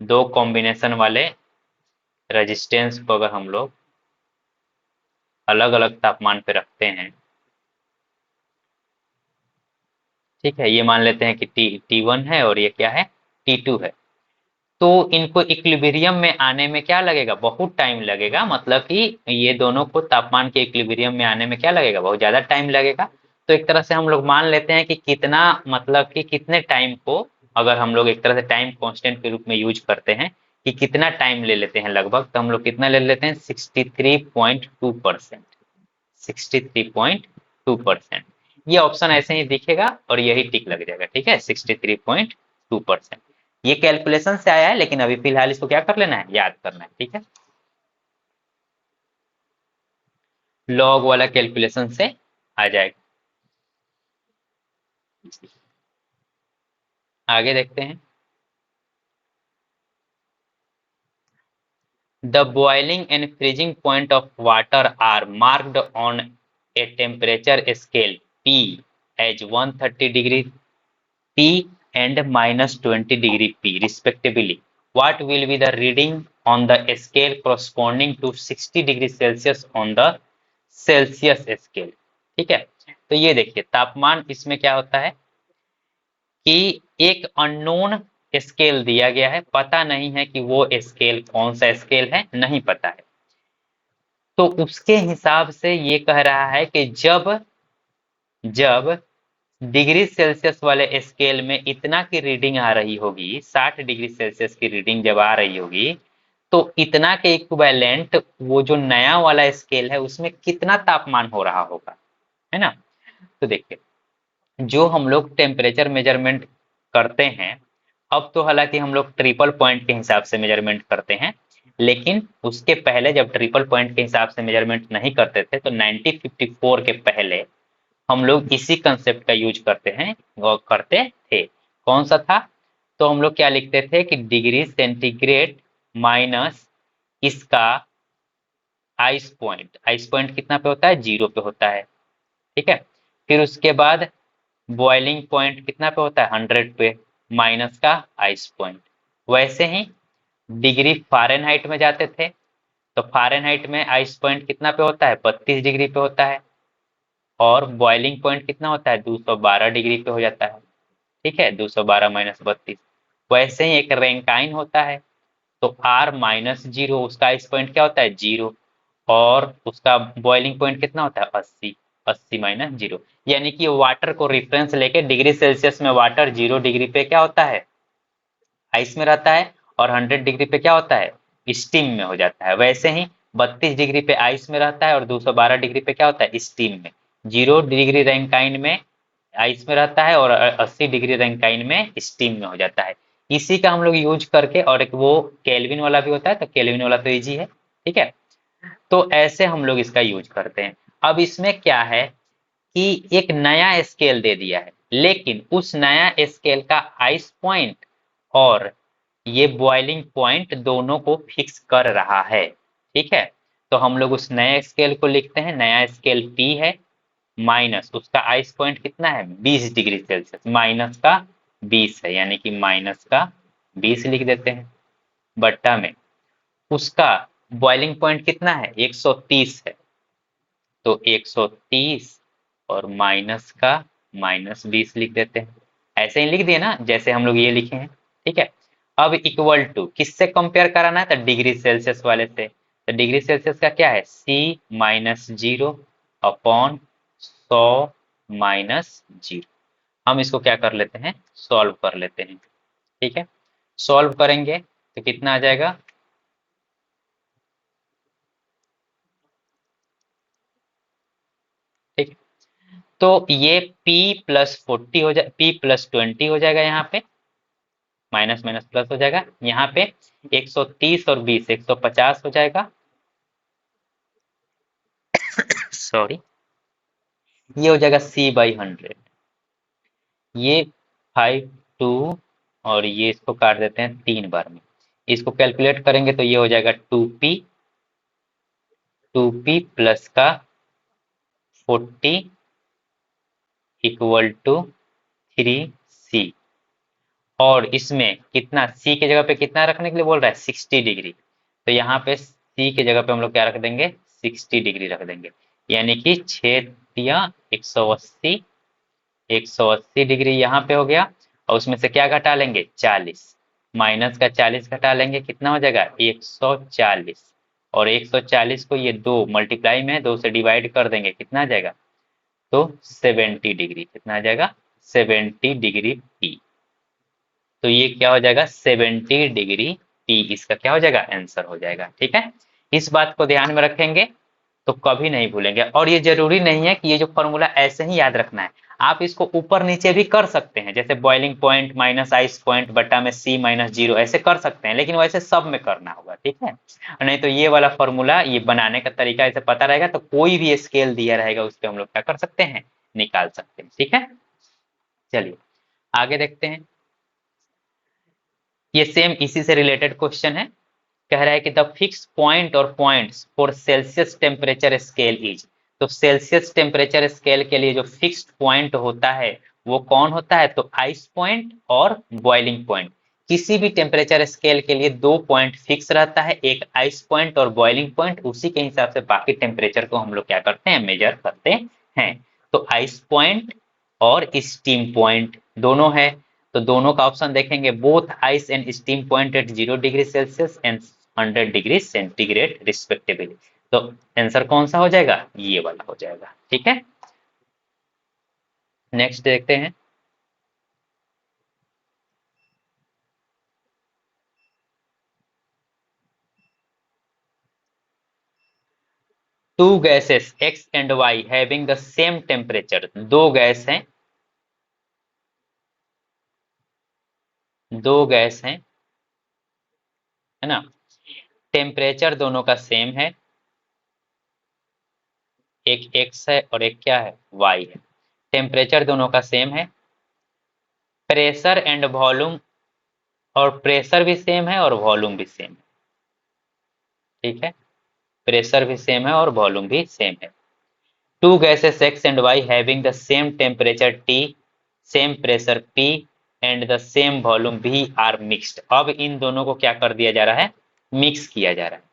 दो कॉम्बिनेशन वाले रेजिस्टेंस को, अगर हम लोग अलग अलग तापमान पे रखते हैं, ठीक है, ये मान लेते हैं कि T1 है और ये क्या है, T2 है, तो इनको इक्विलिब्रियम में आने में क्या लगेगा, बहुत टाइम लगेगा, मतलब कि ये दोनों को तापमान के इक्विलिब्रियम में आने में क्या लगेगा, बहुत ज्यादा टाइम लगेगा। तो एक तरह से हम लोग मान लेते हैं कि कितना, मतलब कि कितने टाइम को, अगर हम लोग एक तरह से टाइम कांस्टेंट के रूप में यूज करते हैं कि कितना टाइम ले लेते हैं लगभग, तो हम लोग कितना ले लेते हैं, 63.2%। 63.2%, ये ऑप्शन ऐसे ही दिखेगा और यही टिक लग जाएगा। ठीक है, 63.2%, ये कैलकुलेशन से आया है, लेकिन अभी फिलहाल इसको क्या कर लेना है, याद करना है। ठीक है, लॉग वाला कैलकुलेशन से आ जाएगा। आगे देखते हैं। The boiling and freezing point of water are marked on a temperature scale P as 130 degree P and -20 degree P respectively. What will be the reading on the scale corresponding to 60 degree Celsius on the Celsius scale. ठीक है, तो ये देखिए तापमान इसमें क्या होता है कि एक अननोन स्केल दिया गया है, पता नहीं है कि वो स्केल कौन सा स्केल है, नहीं पता है, तो उसके हिसाब से ये कह रहा है कि जब जब डिग्री सेल्सियस वाले स्केल में इतना की रीडिंग आ रही होगी, 60 डिग्री सेल्सियस की रीडिंग जब आ रही होगी, तो इतना के इक्विवेलेंट वो जो नया वाला स्केल है उसमें कितना तापमान हो रहा होगा, है ना। तो देखिए, जो हम लोग टेम्परेचर मेजरमेंट करते हैं, अब तो हालांकि हम लोग ट्रिपल पॉइंट के हिसाब से मेजरमेंट करते हैं, लेकिन उसके पहले जब ट्रिपल पॉइंट के हिसाब से मेजरमेंट नहीं करते थे, तो 1954 के पहले हम लोग इसी कंसेप्ट का यूज करते हैं और करते थे। कौन सा था, तो हम लोग क्या लिखते थे कि डिग्री सेंटीग्रेड माइनस इसका आइस पॉइंट कितना पे होता है, 0 पे होता है। ठीक है, फिर उसके बाद बॉइलिंग पॉइंट कितना पे होता है, 100 पे, माइनस का आइस पॉइंट। वैसे ही डिग्री फ़ारेनहाइट में जाते थे, तो फ़ारेनहाइट में आइस पॉइंट कितना पे होता है, 32 डिग्री पे होता है, और बॉइलिंग पॉइंट कितना होता है, 212 डिग्री पे हो जाता है। ठीक है, 212 माइनस 32। वैसे ही एक रैंकाइन होता है, तो आर माइनस जीरो, उसका आइस पॉइंट क्या होता है, जीरो, और उसका बॉइलिंग पॉइंट कितना होता है, 80। 80 माइनस जीरो, यानी कि वाटर को रेफरेंस लेके डिग्री सेल्सियस में वाटर 0 डिग्री पे क्या होता है, आइस में रहता है, और 100 डिग्री पे क्या होता है, स्टीम में हो जाता है। वैसे ही 32 डिग्री पे आइस में रहता है और 212 डिग्री पे क्या होता है, स्टीम में। 0 डिग्री रैंकाइन में आइस में रहता है और 80 डिग्री रैंकाइन में स्टीम में हो जाता है। इसी का हम लोग यूज करके, और एक वो केल्विन वाला भी होता है, तो केल्विन वाला तो इजी है। ठीक है, तो ऐसे हम लोग इसका यूज करते हैं। अब इसमें क्या है कि एक नया स्केल दे दिया है, लेकिन उस नया स्केल का आइस पॉइंट और ये बॉइलिंग पॉइंट दोनों को फिक्स कर रहा है। ठीक है, तो हम लोग उस नए स्केल को लिखते हैं, नया स्केल P है, माइनस उसका आइस पॉइंट कितना है, 20 डिग्री सेल्सियस, माइनस का 20 है, यानी कि माइनस का 20 लिख देते हैं, बट्टा में उसका बॉइलिंग पॉइंट कितना है, 130 है, तो 130 और माइनस का माइनस 20 लिख देते हैं। ऐसे ही लिख दिए ना, जैसे हम लोग ये लिखे हैं। ठीक है, अब इक्वल टू किससे कंपेयर कराना है, तो डिग्री सेल्सियस वाले से। तो डिग्री सेल्सियस का क्या है, C minus zero upon 100 minus zero. हम इसको क्या कर लेते हैं, सॉल्व कर लेते हैं। ठीक है, सॉल्व करेंगे तो कितना आ जाएगा, ठीक है, तो ये P प्लस 40 हो जाए, P प्लस 20 हो जाएगा, यहाँ पे माइनस माइनस प्लस हो जाएगा, यहाँ पे 130 और 20 150 हो जाएगा, सॉरी, ये हो जाएगा C/100। ये 5 2, और ये इसको काट देते हैं 3 बार में, इसको कैलकुलेट करेंगे तो ये हो जाएगा 2P प्लस का 40 इक्वल टू 3C, और इसमें कितना, C की जगह पे कितना रखने के लिए बोल रहा है, 60 डिग्री, तो यहाँ पे C की जगह पे हम लोग क्या रख देंगे, 60 डिग्री रख देंगे, यानी कि 6 180, 180 डिग्री यहाँ पे हो गया, और उसमें से क्या घटा लेंगे, 40, माइनस का 40 घटा लेंगे, कितना हो जाएगा, 140, और 140 को ये 2 मल्टीप्लाई में 2 से डिवाइड कर देंगे, कितना आ जाएगा, तो 70 डिग्री, कितना आ जाएगा, 70 डिग्री P। तो ये क्या हो जाएगा, 70 डिग्री P, इसका क्या हो जाएगा, आंसर हो जाएगा। ठीक है, इस बात को ध्यान में रखेंगे तो कभी नहीं भूलेंगे। और ये जरूरी नहीं है कि ये जो फॉर्मूला ऐसे ही याद रखना है, आप इसको ऊपर नीचे भी कर सकते हैं, जैसे boiling point minus ice point बटा में C माइनस जीरो, ऐसे कर सकते हैं, लेकिन वैसे सब में करना होगा। ठीक है, नहीं तो ये वाला फॉर्मूला, ये बनाने का तरीका ऐसे पता रहेगा तो कोई भी स्केल दिया रहेगा उस पर हम लोग क्या कर सकते हैं, निकाल सकते हैं। ठीक है, चलिए आगे देखते हैं। ये सेम इसी से रिलेटेड क्वेश्चन है, कह रहा है कि द फिक्स पॉइंट और points for Celsius temperature scale is, तो सेल्सियस टेम्परेचर स्केल के लिए जो फिक्स्ड पॉइंट होता है वो कौन होता है, तो आइस पॉइंट और बॉइलिंग पॉइंट। किसी भी टेम्परेचर स्केल के लिए 2 पॉइंट फिक्स रहता है, एक आइस पॉइंट और बॉइलिंग पॉइंट, उसी के हिसाब से बाकी टेम्परेचर को हम लोग क्या करते हैं, मेजर करते हैं। तो आइस पॉइंट और स्टीम पॉइंट दोनों है, तो दोनों का ऑप्शन देखेंगे, both ice and steam point at 0 degree Celsius and 100 degree centigrade respectively. तो आंसर कौन सा हो जाएगा, ये वाला हो जाएगा। ठीक है, नेक्स्ट देखते हैं। Two gases X and Y having the same temperature, दो गैस हैं, दो गैस हैं, है ना, टेम्परेचर दोनों का सेम है, एक एक्स है और एक क्या है, वाई है, टेम्परेचर दोनों का सेम है, प्रेशर एंड वॉल्यूम, और प्रेशर भी सेम है और वॉल्यूम भी सेम है। ठीक है, प्रेशर भी सेम है और वॉल्यूम भी सेम है। Two gases X and Y having the same temperature T, same pressure P, and the same volume V are mixed. अब इन दोनों को क्या कर दिया जा रहा है, मिक्स किया जा रहा है,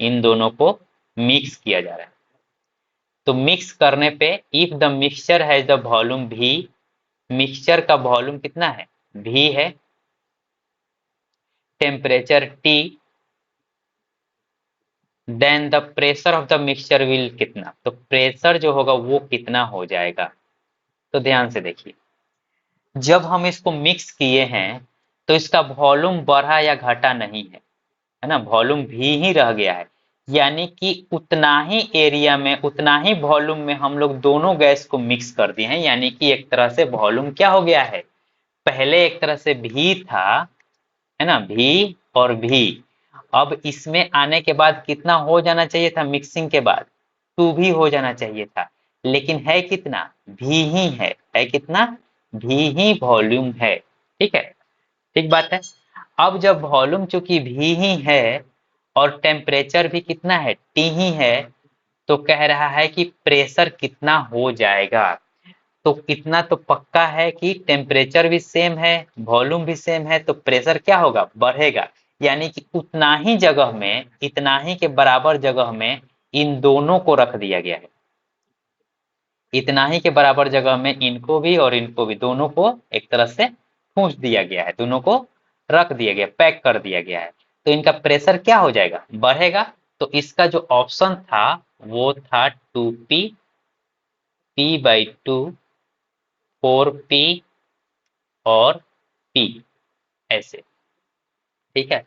इन दोनों को मिक्स किया जा रहा है। तो मिक्स करने पे if the mixture has the volume V, mixture का वॉल्यूम कितना है, V है, temperature T, then the pressure of the mixture will कितना, तो प्रेशर जो होगा वो कितना हो जाएगा। तो ध्यान से देखिए, जब हम इसको मिक्स किए हैं तो इसका वॉल्यूम बढ़ा या घटा नहीं है ना, वॉल्यूम भी ही रह गया है। यानी कि उतना ही एरिया में, उतना ही वॉल्यूम में हम लोग दोनों गैस को मिक्स कर दिए हैं। यानी कि एक तरह से वॉल्यूम क्या हो गया है, पहले एक तरह से भी था, है ना, भी और भी, अब इसमें आने के बाद कितना हो जाना चाहिए था, मिक्सिंग के बाद 2 भी हो जाना चाहिए था, लेकिन है कितना, भी ही है कितना, भी ही वॉल्यूम है। ठीक है, ठीक बात है। अब जब वॉल्यूम चूंकि भी ही है और टेम्परेचर भी कितना है, टी ही है, तो कह रहा है कि प्रेशर कितना हो जाएगा। तो इतना तो पक्का है कि टेम्परेचर भी सेम है, वॉल्यूम भी सेम है, तो प्रेशर क्या होगा, बढ़ेगा। यानी कि उतना ही जगह में, इतना ही के बराबर जगह में इन दोनों को रख दिया गया है, इतना ही के बराबर जगह में इनको भी और इनको भी, दोनों को एक तरह से ठूंस दिया गया है, दोनों को रख दिया गया, पैक कर दिया गया है। तो इनका प्रेशर क्या हो जाएगा, बढ़ेगा। तो इसका जो ऑप्शन था वो था 2p, p/2, 4p और p, ऐसे। ठीक है,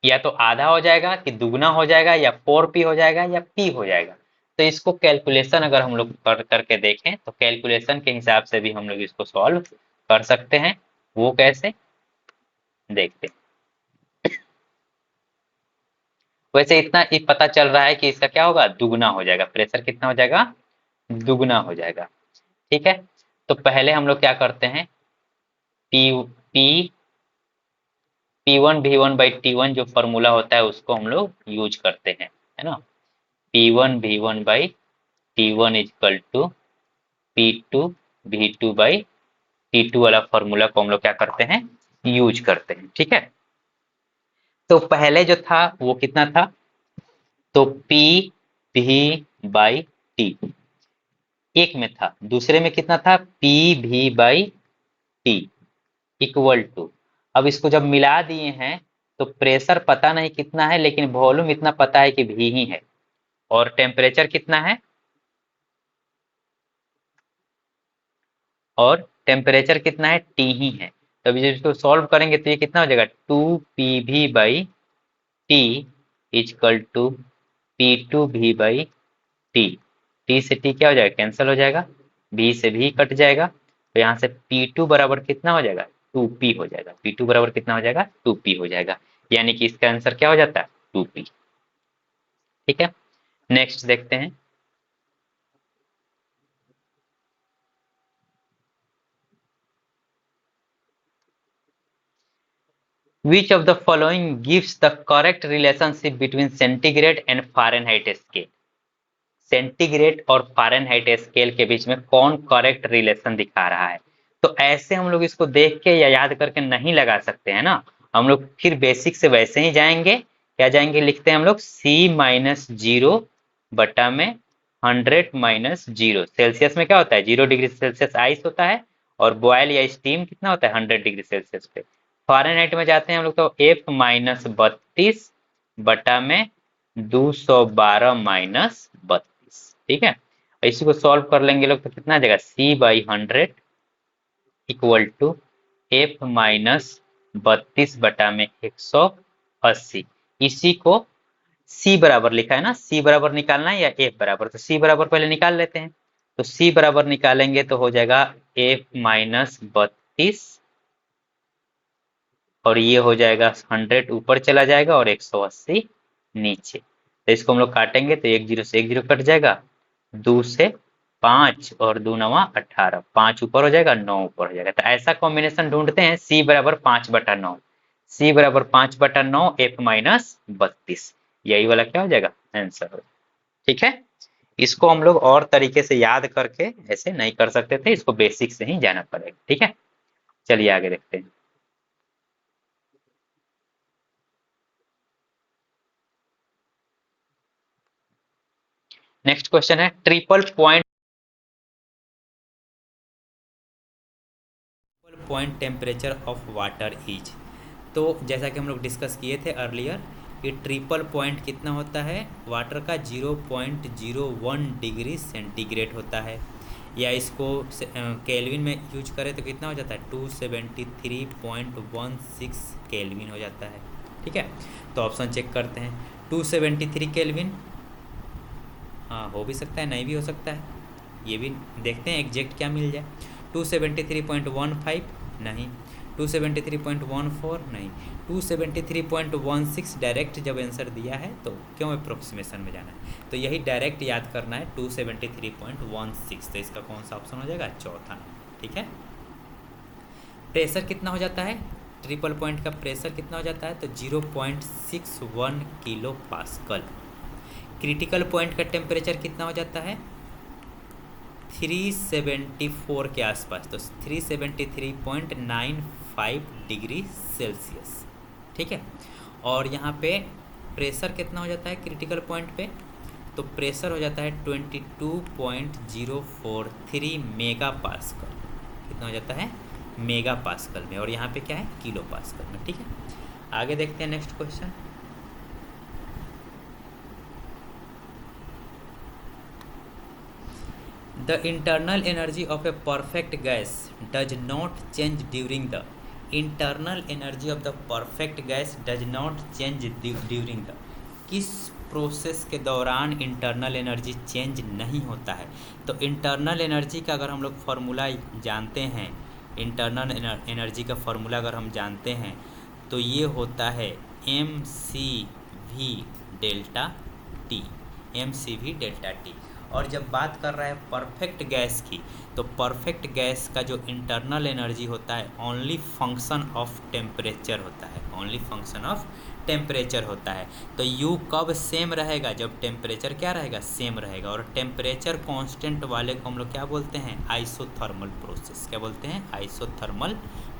या तो आधा हो जाएगा कि दुगना हो जाएगा, या 4p हो जाएगा, या p हो जाएगा। तो इसको कैलकुलेशन अगर हम लोग करके देखें तो कैलकुलेशन के हिसाब से भी हम लोग इसको सॉल्व कर सकते हैं। वो कैसे, देखते हैं। वैसे इतना ही पता चल रहा है कि इसका क्या होगा, दुगना हो जाएगा, प्रेशर कितना हो जाएगा, दुगना हो जाएगा। ठीक है, तो पहले हम लोग क्या करते हैं, पी पी P1V1/T1 जो फॉर्मूला होता है उसको हम लोग यूज करते हैं, है ना। P1V1/T1 इजकल टू P2V2/T2 वाला फॉर्मूला को हम लोग क्या करते हैं, यूज करते हैं। ठीक है, तो पहले जो था वो कितना था, तो P/V/T एक में था, दूसरे में कितना था, P/V/T इक्वल टू, अब इसको जब मिला दिए हैं तो प्रेशर पता नहीं कितना है, लेकिन वॉल्यूम इतना पता है कि भी ही है, और टेम्परेचर कितना है, और टेम्परेचर कितना है, टी ही है। तो अभी जब इसको सॉल्व करेंगे तो ये कितना हो जाएगा, 2pV/T equal to P2V/T, T से टी क्या हो जाएगा, कैंसिल हो जाएगा, बी से भी कट जाएगा, तो यहाँ से P2 बराबर कितना हो जाएगा, 2p हो जाएगा, P2 बराबर कितना हो जाएगा, 2p हो जाएगा। यानी कि इसका आंसर क्या हो जाता है, 2p। ठीक है, नेक्स्ट देखते हैं। Which of the following gives the correct relationship between centigrade and Fahrenheit scale? Centigrade और फ़ारेनहाइट स्केल के बीच में कौन करेक्ट रिलेशन दिखा रहा है। तो ऐसे हम लोग इसको देख के या याद करके नहीं लगा सकते हैं ना, हम लोग फिर बेसिक से वैसे ही जाएंगे। क्या जाएंगे, लिखते हैं हम लोग C-0 बटा में 100 - 0। सेल्सियस में क्या होता है, 0 डिग्री सेल्सियस आइस होता है, और बॉयल या स्टीम कितना होता है, 100 डिग्री सेल्सियस पे। फ़ारेनहाइट में जाते हैं हम लोग तो F-32 बटा में 212 - 32। ठीक है, इसी को सॉल्व कर लेंगे लोग तो कितना आ जाएगा, C/100 इक्वल टू F-32 बटा में 180। इसी को C बराबर लिखा है ना, C बराबर निकालना है या F बराबर, तो C बराबर पहले निकाल लेते हैं। तो C बराबर निकालेंगे तो हो जाएगा F-32, और ये हो जाएगा 100 ऊपर चला जाएगा और 180 नीचे। तो इसको हम लोग काटेंगे तो 1 0 से 1 0 कट जाएगा, 2 से 5 और 2 9 18, 5 ऊपर हो जाएगा, 9 ऊपर हो जाएगा। तो ऐसा कॉम्बिनेशन ढूंढते हैं C बराबर 5/9, C बराबर 5/9 F-32, यही वाला क्या हो जाएगा, आंसर हो। ठीक है, इसको हम लोग और तरीके से याद करके ऐसे नहीं कर सकते थे, इसको बेसिक से ही जाना पड़ेगा। ठीक है, चलिए आगे देखते हैं। नेक्स्ट क्वेश्चन है triple point temperature of water is. तो जैसा कि हम लोग डिस्कस किए थे अर्लियर, ये ट्रिपल पॉइंट कितना होता है, वाटर का 0.01 डिग्री सेंटीग्रेड होता है, या इसको केल्विन में यूज करें तो कितना हो जाता है 273.16 केल्विन हो जाता है। ठीक है, तो ऑप्शन चेक करते हैं। 273 केल्विन, हाँ हो भी सकता है, नहीं भी हो सकता है, ये भी देखते हैं एग्जैक्ट क्या मिल जाए। 273.15 नहीं, 273.14 नहीं, 273.16 डायरेक्ट जब आंसर दिया है तो क्यों अप्रोक्सीमेशन में जाना है, तो यही डायरेक्ट याद करना है 273.16। तो इसका कौन सा ऑप्शन हो जाएगा, चौथा। ठीक है, प्रेशर कितना हो जाता है, ट्रिपल पॉइंट का प्रेशर कितना हो जाता है, तो 0.61 किलो पास्कल। क्रिटिकल पॉइंट का टेम्परेचर कितना हो जाता है 374 के आसपास, तो 373.95 डिग्री सेल्सियस। ठीक है, और यहाँ पे प्रेशर कितना हो जाता है क्रिटिकल पॉइंट पे, तो प्रेशर हो जाता है 22.043 मेगा पास्कल। कितना हो जाता है मेगा पास्कल में, और यहाँ पे क्या है किलो पास्कल में। ठीक है, आगे देखते हैं next question. The internal energy of a perfect gas does not change during the internal energy of the perfect gas does not change during the, किस प्रोसेस के दौरान इंटरनल एनर्जी चेंज नहीं होता है, तो इंटरनल एनर्जी का अगर हम लोग फार्मूला जानते हैं, इंटरनल एनर्जी का फार्मूला अगर हम जानते हैं तो ये होता है mCV delta T, mCV delta T. और जब बात कर रहा है परफेक्ट गैस की, तो परफेक्ट गैस का जो इंटरनल एनर्जी होता है ओनली फंक्शन ऑफ टेम्परेचर होता है, ओनली फंक्शन ऑफ टेम्परेचर होता है। तो यू कब सेम रहेगा, जब टेम्परेचर क्या रहेगा सेम रहेगा, और टेम्परेचर कांस्टेंट वाले को हम लोग क्या बोलते हैं आइसोथर्मल प्रोसेस। क्या बोलते हैं आइसोथर्मल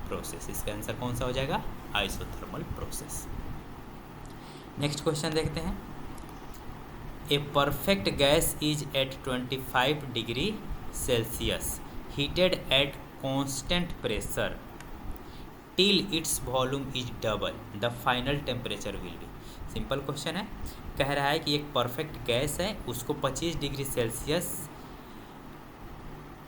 प्रोसेस। इसका आंसर कौन सा हो जाएगा आइसोथर्मल प्रोसेस। नेक्स्ट क्वेश्चन देखते हैं। A perfect gas is at 25 degree Celsius heated at constant pressure till its volume is double, the final temperature will be। Simple question है, कह रहा है कि एक परफेक्ट गैस है, उसको 25 डिग्री सेल्सियस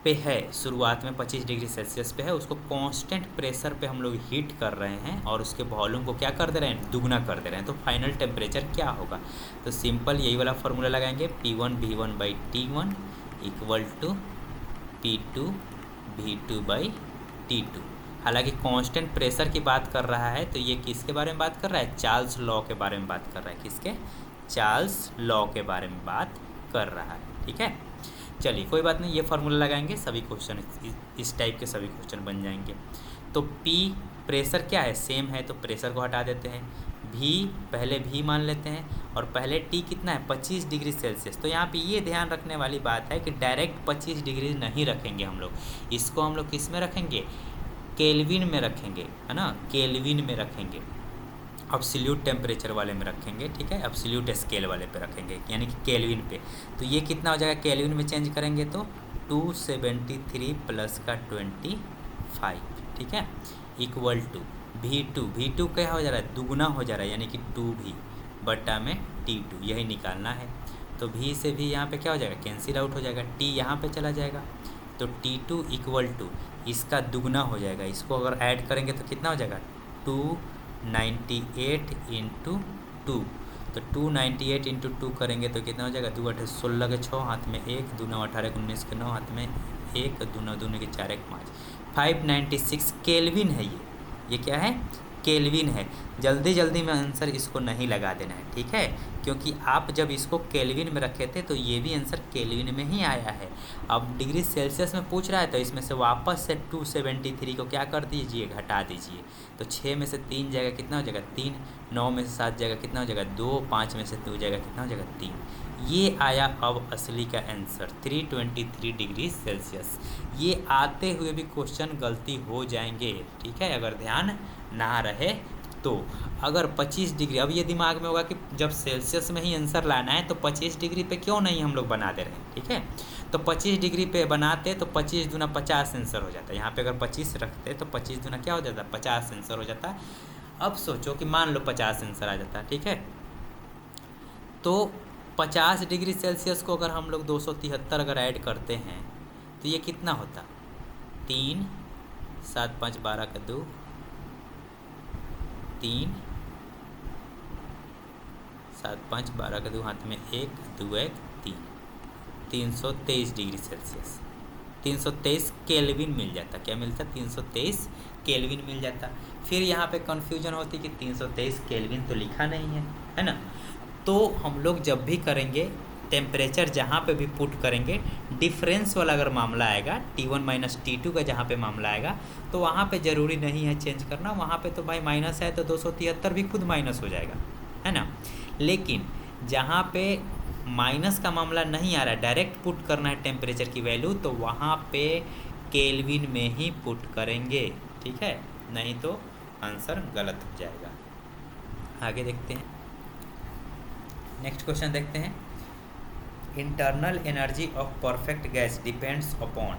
पे है, शुरुआत में 25 डिग्री सेल्सियस पे है, उसको कांस्टेंट प्रेशर पे हम लोग हीट कर रहे हैं और उसके वॉल्यूम को क्या कर दे रहे हैं दुगना कर दे रहे हैं, तो फाइनल टेम्परेचर क्या होगा। तो सिंपल यही वाला फार्मूला लगाएंगे P1V1/T1 इक्वल टू P2V2/T2। हालांकि कांस्टेंट प्रेशर की बात कर रहा है तो ये किसके बारे में बात कर रहा है, चार्ल्स लॉ के बारे में बात कर रहा है। किसके, चार्ल्स लॉ के बारे में बात कर रहा है। ठीक है, चलिए कोई बात नहीं, ये फार्मूला लगाएंगे सभी क्वेश्चन इस टाइप के सभी क्वेश्चन बन जाएंगे। तो P प्रेशर क्या है सेम है, तो प्रेशर को हटा देते हैं, V पहले V मान लेते हैं, और पहले T कितना है 25 डिग्री सेल्सियस। तो यहाँ पे ये ध्यान रखने वाली बात है कि डायरेक्ट 25 डिग्री नहीं रखेंगे हम लोग, इसको हम लोग किस में रखेंगे केल्विन में रखेंगे, है ना, केल्विन में रखेंगे, एब्सोल्यूट टेम्परेचर वाले में रखेंगे। ठीक है, एब्सोल्यूट स्केल वाले पे रखेंगे, यानी कि केल्विन पे। तो ये कितना हो जाएगा केल्विन में चेंज करेंगे तो 273 प्लस का 25। ठीक है, इक्वल टू V2 क्या हो जा रहा है दुगना हो जा रहा है, यानी कि 2V बटा में T2, यही निकालना है। तो V से भी यहाँ पे क्या हो जाएगा कैंसिल आउट हो जाएगा, T यहाँ पे चला जाएगा, तो T2 इक्वल टू इसका दुगना हो जाएगा, इसको अगर ऐड करेंगे तो कितना हो जाएगा 298 इंटू 2, तो 298 इंटू 2 करेंगे तो कितना हो जाएगा 2 8 16 के 6 हाथ में 1 2 9 18 19 के 9 हाथ में 1 2 9 2 के 4 1 5 596 केल्विन है ये क्या है केल्विन है। जल्दी जल्दी में आंसर इसको नहीं लगा देना है, ठीक है, क्योंकि आप जब इसको केल्विन में रखे थे तो ये भी आंसर केल्विन में ही आया है। अब डिग्री सेल्सियस में पूछ रहा है तो इसमें से वापस से 273 को क्या कर दीजिए, घटा दीजिए। तो 6 में से 3 जाएगा कितना हो जाएगा 3, 9 में से 7 जाएगा कितना हो जाएगा 2, 5 में से 2 जाएगा कितना हो जाएगा 3। ये आया अब असली का आंसर 323 डिग्री सेल्सियस। ये आते हुए भी क्वेश्चन गलती हो जाएंगे, ठीक है, अगर ध्यान ना रहे तो। अगर 25 डिग्री, अब ये दिमाग में होगा कि जब सेल्सियस में ही आंसर लाना है तो 25 डिग्री पे क्यों नहीं हम लोग बना दे रहे हैं, ठीक है। तो 25 डिग्री पे बनाते तो 25 दूना 50 आंसर हो जाता है। यहाँ पे अगर 25 रखते तो 25 दूना क्या हो जाता, 50 आंसर हो जाता। अब सोचो कि मान लो 50 आंसर आ जाता, ठीक है। तो 50 डिग्री सेल्सियस को अगर हम लोग 273 अगर ऐड करते हैं तो ये कितना होता, 3, 7, 5, 12 का 2, 3, 7, 5, 12 का 2 हाथ में 1, 2, 1, 3, 323 डिग्री सेल्सियस, 323 केल्विन मिल जाता। क्या मिलता, 323 केल्विन मिल जाता। फिर यहाँ पे कन्फ्यूजन होती कि 323 केल्विन तो लिखा नहीं है ना। तो हम लोग जब भी करेंगे टेम्परेचर जहाँ पे भी पुट करेंगे, डिफरेंस वाला अगर मामला आएगा T1 माइनस T2 का जहाँ पे मामला आएगा तो वहाँ पे ज़रूरी नहीं है चेंज करना। वहाँ पे तो भाई माइनस है तो 273 भी खुद माइनस हो जाएगा, है ना। लेकिन जहाँ पे माइनस का मामला नहीं आ रहा है, डायरेक्ट पुट करना है टेम्परेचर की वैल्यू, तो वहाँ पे केल्विन में ही पुट करेंगे, ठीक है, नहीं तो आंसर गलत हो जाएगा। आगे देखते हैं, नेक्स्ट क्वेश्चन देखते हैं। Internal energy of perfect gas depends upon,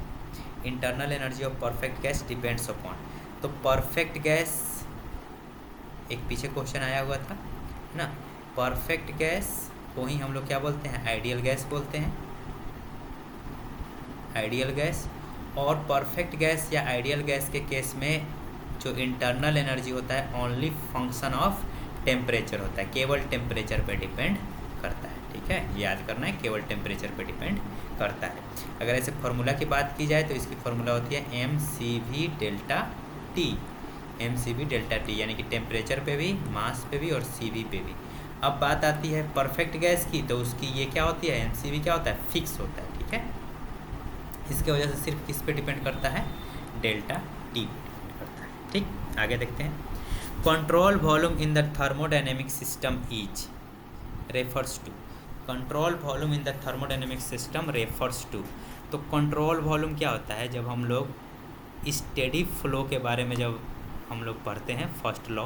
internal energy of perfect gas depends upon. तो परफेक्ट गैस, एक पीछे क्वेश्चन आया हुआ था ना, परफेक्ट गैस को ही हम लोग क्या बोलते हैं, आइडियल गैस बोलते हैं, आइडियल गैस। और परफेक्ट गैस या आइडियल गैस के केस में जो इंटरनल एनर्जी होता है ओनली फंक्शन ऑफ टेम्परेचर होता है, केवल टेम्परेचर पे डिपेंड करता है, ठीक है, याद करना है, केवल टेम्परेचर पे डिपेंड करता है। अगर ऐसे फार्मूला की बात की जाए तो इसकी फार्मूला होती है mCV delta T, mCV delta T, यानी कि टेम्परेचर पे भी, मास पे भी और CV पे भी। अब बात आती है परफेक्ट गैस की, तो उसकी ये क्या होती है, mCV क्या होता है, फिक्स होता है, ठीक है। इसके वजह से सिर्फ किस पे डिपेंड करता है, डेल्टा T पे डिपेंड करता है, ठीक। आगे देखते हैं, control volume in the thermodynamic system is refers to, control volume in the thermodynamic system refers to. तो कंट्रोल वॉल्यूम क्या होता है, जब हम लोग स्टेडी फ्लो के बारे में जब हम लोग पढ़ते हैं फर्स्ट लॉ,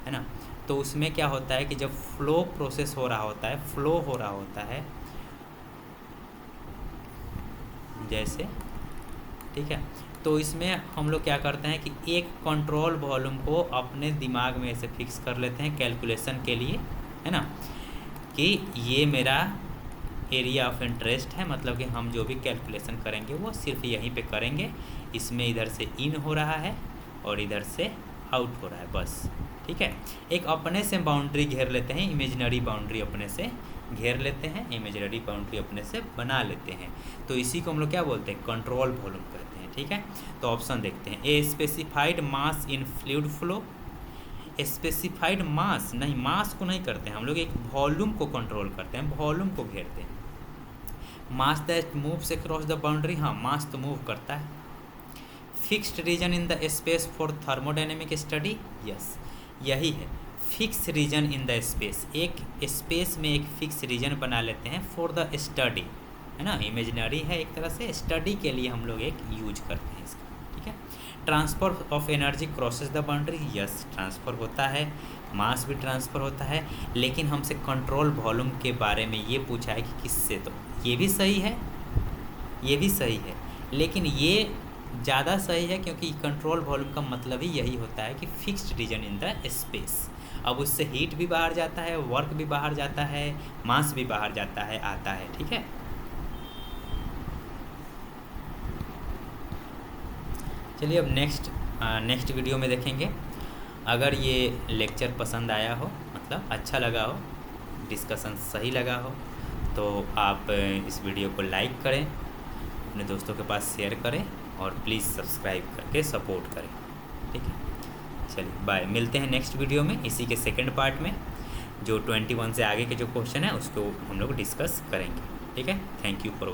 है ना, तो उसमें क्या होता है कि जब फ्लो प्रोसेस हो रहा होता है, फ्लो हो रहा होता है जैसे, ठीक है, तो इसमें हम लोग क्या करते हैं कि एक कंट्रोल वॉल्यूम को अपने दिमाग में ऐसे फिक्स कर लेते हैं कैलकुलेशन के लिए, है ना, कि ये मेरा एरिया ऑफ इंटरेस्ट है, मतलब कि हम जो भी कैलकुलेशन करेंगे वो सिर्फ यहीं पे करेंगे, इसमें इधर से इन हो रहा है और इधर से आउट हो रहा है, बस, ठीक है। एक अपने से बाउंड्री घेर लेते हैं, इमेजिनरी बाउंड्री अपने से घेर लेते हैं, इमेजिनरी बाउंड्री अपने से बना लेते हैं, तो इसी को हम लोग क्या बोलते हैं, कंट्रोल वॉल्यूम कहते हैं, ठीक है। तो ऑप्शन देखते हैं, a specified mass in fluid flow, specified mass नहीं, मास को नहीं करते हैं हम लोग, एक वॉल्यूम को कंट्रोल करते हैं, वॉल्यूम को घेरते हैं। Mass that moves across the boundary, हाँ मास तो मूव करता है। Fixed region in the space for thermodynamic study, yes यही है, fix region in the space, एक स्पेस में एक फिक्स रीजन बना लेते हैं फॉर द स्टडी, है ना, इमेजिनरी है एक तरह से, स्टडी के लिए हम लोग एक यूज करते हैं इसका, ठीक है। Transfer of energy crosses the boundary, yes transfer होता है, मास भी ट्रांसफ़र होता है, लेकिन हमसे कंट्रोल वॉल्यूम के बारे में ये पूछा है कि किससे, तो ये भी सही है, ये भी सही है, लेकिन ये ज़्यादा सही है क्योंकि कंट्रोल वॉल्यूम का मतलब ही यही होता है कि fixed region in the space. अब उससे हीट भी बाहर जाता है, वर्क भी बाहर जाता है, मास भी बाहर जाता है, आता है, ठीक है। चलिए अब नेक्स्ट वीडियो में देखेंगे। अगर ये लेक्चर पसंद आया हो, मतलब अच्छा लगा हो, डिस्कशन सही लगा हो, तो आप इस वीडियो को लाइक करें, अपने दोस्तों के पास शेयर करें और प्लीज़ सब्सक्राइब करके सपोर्ट करें, ठीक है। चलिए बाय, मिलते हैं नेक्स्ट वीडियो में इसी के सेकंड पार्ट में, जो 21 से आगे के जो क्वेश्चन है उसको हम लोग डिस्कस करेंगे। ठीक है, थैंक यू फॉर